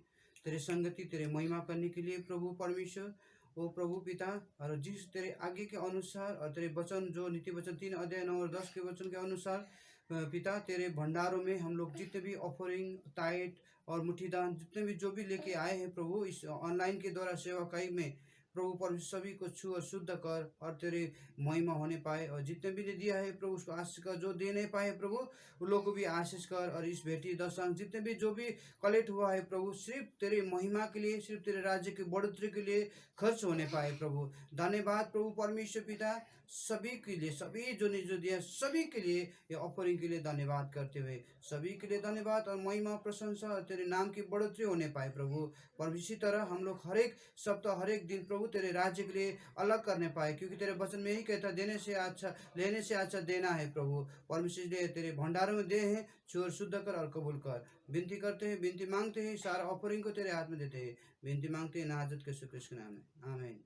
तेरे संगति तेरे महिमा करने के लिए प्रभु परमेश्वर। ओ प्रभु पिता, और जिस तेरे आगे के अनुसार और तेरे वचन जो नीति वचन 3 अध्याय 9 और 10 के वचन के अनुसार पिता तेरे भंडारों में हम लोग जितने भी ऑफरिंग टाइट और मुट्ठीदान जितने भी जो भी लेके आए हैं प्रभु, इस ऑनलाइन के द्वारा सेवाकाई में प्रभु परमेश्वर सभी को छू और शुद्ध कर और तेरे महिमा होने पाए। और जितने भी ने दिया है प्रभु उसको आशीष कर, जो दे नहीं पाए प्रभु उन लोगों को भी आशीष कर। और इस भेटी दशांश जितने भी जो भी कलेक्ट हुआ है प्रभु सिर्फ तेरे महिमा के लिए, सिर्फ तेरे राज्य की बढ़ोतरी के लिए खर्च होने पाए प्रभु। धन्यवाद प्रभु परमेश्वर पिता, सभी के लिए, सभी जो ने जो दिया सभी के लिए, ये ऑफरिंग के लिए धन्यवाद करते हुए सभी के लिए धन्यवाद और महिमा प्रशंसा और तेरे नाम की बढ़ोतरी होने पाए प्रभु। पर इसी तरह हम लोग हर एक सप्ताह हर एक दिन प्रभु तेरे राज्य के लिए अलग करने पाए, क्योंकि तेरे वचन में ही कहता देने से अच्छा लेने से अच्छा देना है प्रभु। परमेश्वर इसलिए तेरे भंडारों में दे हैं, छू शुद्ध कर और कबूल कर। विनती करते हैं, विनती मांगते हैं, सारा ऑफरिंग को तेरे हाथ में देते हैं, विनती मांगते हैं नाजत के यीशु के नाम में, आमीन।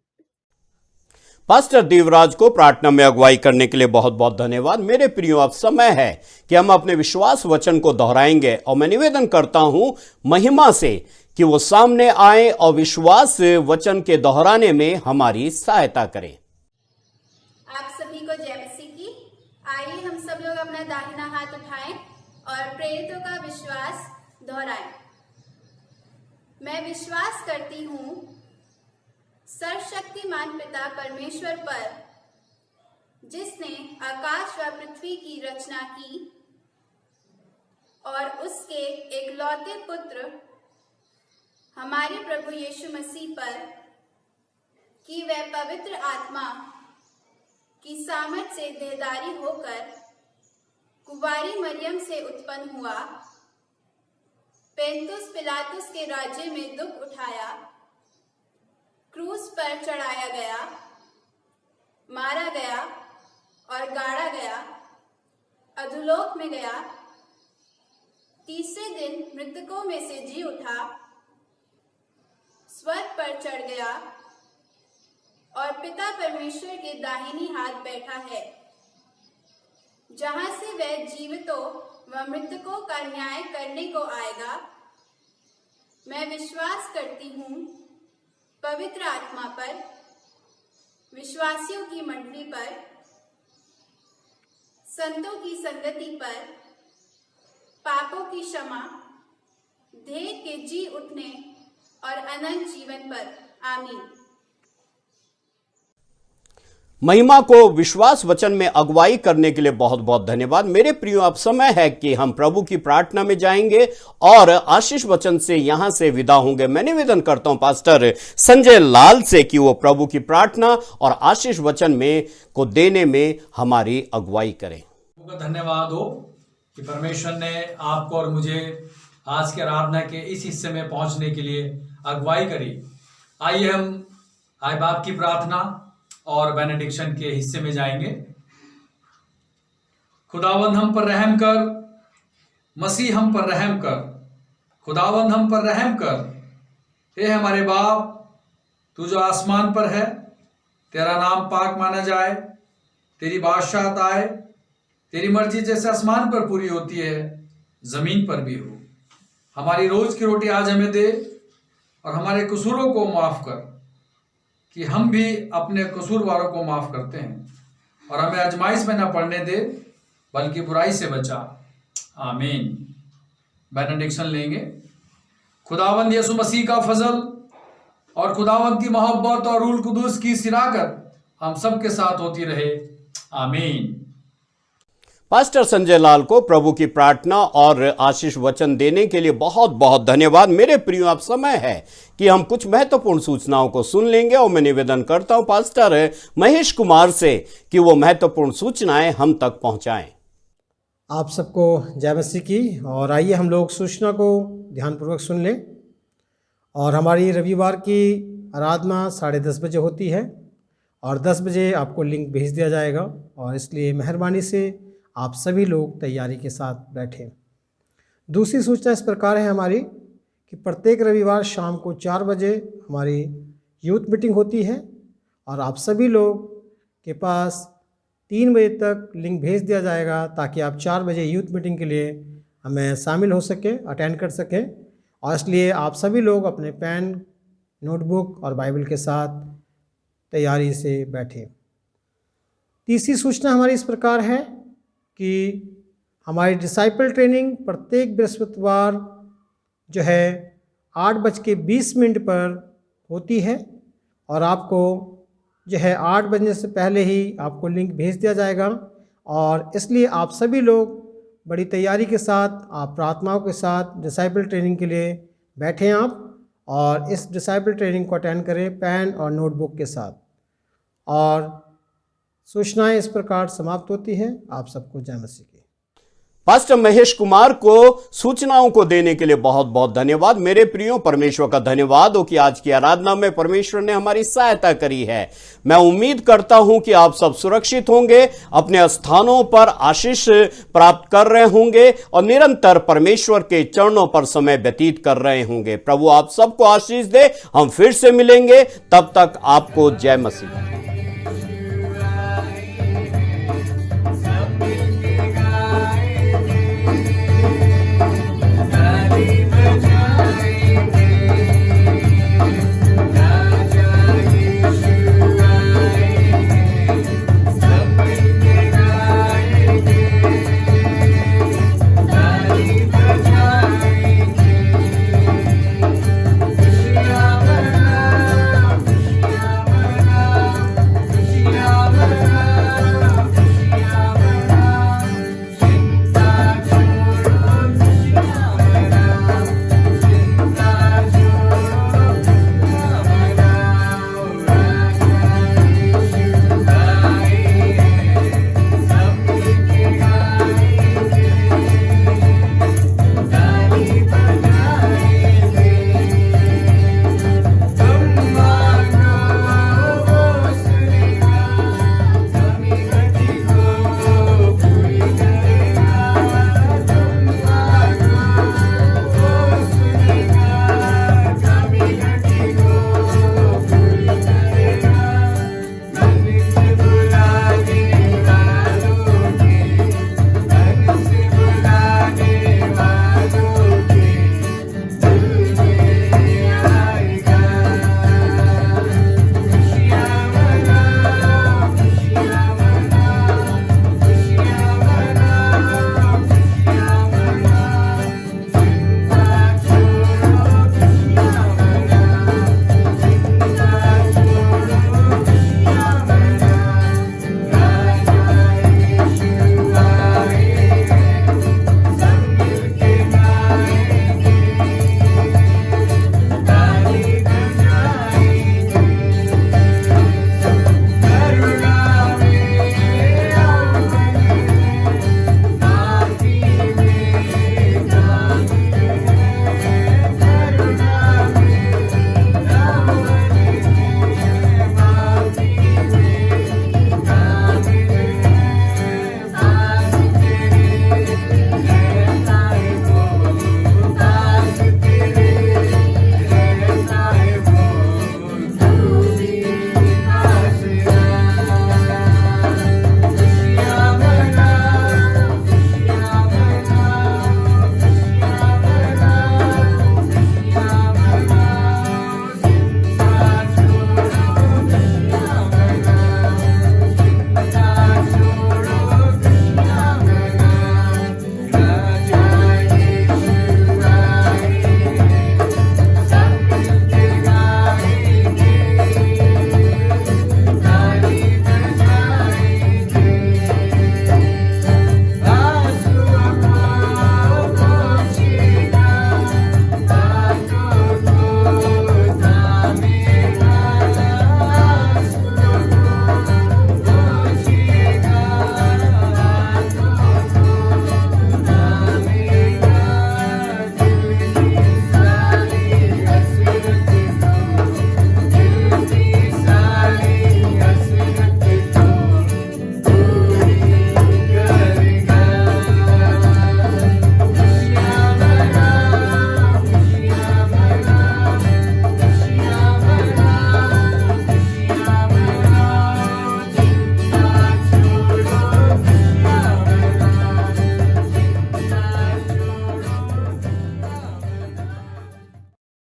पास्टर देवराज को प्रार्थना में अगुवाई करने के लिए बहुत बहुत धन्यवाद। मेरे प्रियो, अब समय है कि हम अपने विश्वास वचन को दोहराएंगे और मैं निवेदन करता हूं महिमा से कि वो सामने आए और विश्वास वचन के दोहराने में हमारी सहायता करें। आप सभी को जय मसीह की। आइए हम सब लोग अपना दाहिना हाथ उठाएं और प्रेरितों का विश्वास दोहराएं। मैं विश्वास करती हूँ सर्वशक्तिमान पिता परमेश्वर पर, जिसने आकाश व पृथ्वी की रचना की, और उसके एकलौते पुत्र हमारे प्रभु यीशु मसीह पर, कि वह पवित्र आत्मा की सामर्थ से देहधारी होकर कुंवारी मरियम से उत्पन्न हुआ, पेंतुस पिलातुस के राज्य में दुख उठाया, क्रूस पर चढ़ाया गया, मारा गया और गाड़ा गया, अधोलोक में गया, तीसरे दिन मृतकों में से जी उठा, स्वर्ग पर चढ़ गया और पिता परमेश्वर के दाहिनी हाथ बैठा है, जहां से वह जीवितों व मृतकों का न्याय करने को आएगा। मैं विश्वास करती हूँ पवित्र आत्मा पर, विश्वासियों की मंडली पर, संतों की संगति पर, पापों की क्षमा, देह के जी उठने और अनंत जीवन पर, आमीन। महिमा को विश्वास वचन में अगुवाई करने के लिए बहुत बहुत धन्यवाद। मेरे प्रियो, अब समय है कि हम प्रभु की प्रार्थना में जाएंगे और आशीष वचन से यहां से विदा होंगे। मैं निवेदन करता हूं पास्टर संजय लाल से कि वो प्रभु की प्रार्थना और आशीष वचन में को देने में हमारी अगुवाई करें। धन्यवाद हो कि परमेश्वर ने आपको और मुझे आज के आराधना के इस हिस्से में पहुंचने के लिए अगुवाई करी। आइए हम आए बाप की प्रार्थना और बेनेडिक्शन के हिस्से में जाएंगे। खुदावंद हम पर रहम कर, मसीह हम पर रहम कर, खुदावंद हम पर रहम कर। हे हमारे बाप, तू जो आसमान पर है, तेरा नाम पाक माना जाए, तेरी बादशाहत आए, तेरी मर्जी जैसे आसमान पर पूरी होती है जमीन पर भी हो। हमारी रोज की रोटी आज हमें दे और हमारे कसूरों को माफ कर कि हम भी अपने कसूरवारों को माफ करते हैं, और हमें आजमाइश में न पड़ने दे बल्कि बुराई से बचा। आमीन। बेनेडिक्शन लेंगे। खुदावंद यीशु मसीह का फजल और खुदावंद की मोहब्बत और रूल कुदूस की सिराकत हम सब के साथ होती रहे। आमीन। पास्टर संजय लाल को प्रभु की प्रार्थना और आशीष वचन देने के लिए बहुत बहुत धन्यवाद। मेरे प्रियो, अब समय है कि हम कुछ महत्वपूर्ण सूचनाओं को सुन लेंगे और मैं निवेदन करता हूं पास्टर महेश कुमार से कि वो महत्वपूर्ण सूचनाएं हम तक पहुंचाएं। आप सबको जय मसीह की। और आइए हम लोग सूचना को ध्यानपूर्वक सुन लें। और हमारी रविवार की आराधना 10:30 बजे होती है और 10 बजे आपको लिंक भेज दिया जाएगा, और इसलिए मेहरबानी से आप सभी लोग तैयारी के साथ बैठें। दूसरी सूचना इस प्रकार है हमारी कि प्रत्येक रविवार शाम को 4 बजे हमारी यूथ मीटिंग होती है, और आप सभी लोग के पास 3 बजे तक लिंक भेज दिया जाएगा ताकि आप 4 बजे यूथ मीटिंग के लिए हमें शामिल हो सकें, अटेंड कर सकें। और इसलिए आप सभी लोग अपने पेन, नोटबुक और बाइबल के साथ तैयारी से बैठें। तीसरी सूचना हमारी इस प्रकार है कि हमारी डिसाइपल ट्रेनिंग प्रत्येक बृहस्पतिवार जो है 8:20 पर होती है, और आपको जो है 8 बजने से पहले ही आपको लिंक भेज दिया जाएगा। और इसलिए आप सभी लोग बड़ी तैयारी के साथ, आप प्रार्थनाओं के साथ डिसाइपल ट्रेनिंग के लिए बैठें आप, और इस डिसाइपल ट्रेनिंग को अटेंड करें पेन और नोटबुक के साथ। और सूचनाएं इस प्रकार समाप्त होती हैं। आप सबको जय मसीह की। पास्टर महेश कुमार को सूचनाओं को देने के लिए बहुत बहुत धन्यवाद। मेरे प्रियो, परमेश्वर का धन्यवाद हो कि आज की आराधना में परमेश्वर ने हमारी सहायता करी है। मैं उम्मीद करता हूं कि आप सब सुरक्षित होंगे, अपने स्थानों पर आशीष प्राप्त कर रहे होंगे और निरंतर परमेश्वर के चरणों पर समय व्यतीत कर रहे होंगे। प्रभु आप सबको आशीष दे। हम फिर से मिलेंगे, तब तक आपको जय मसीह।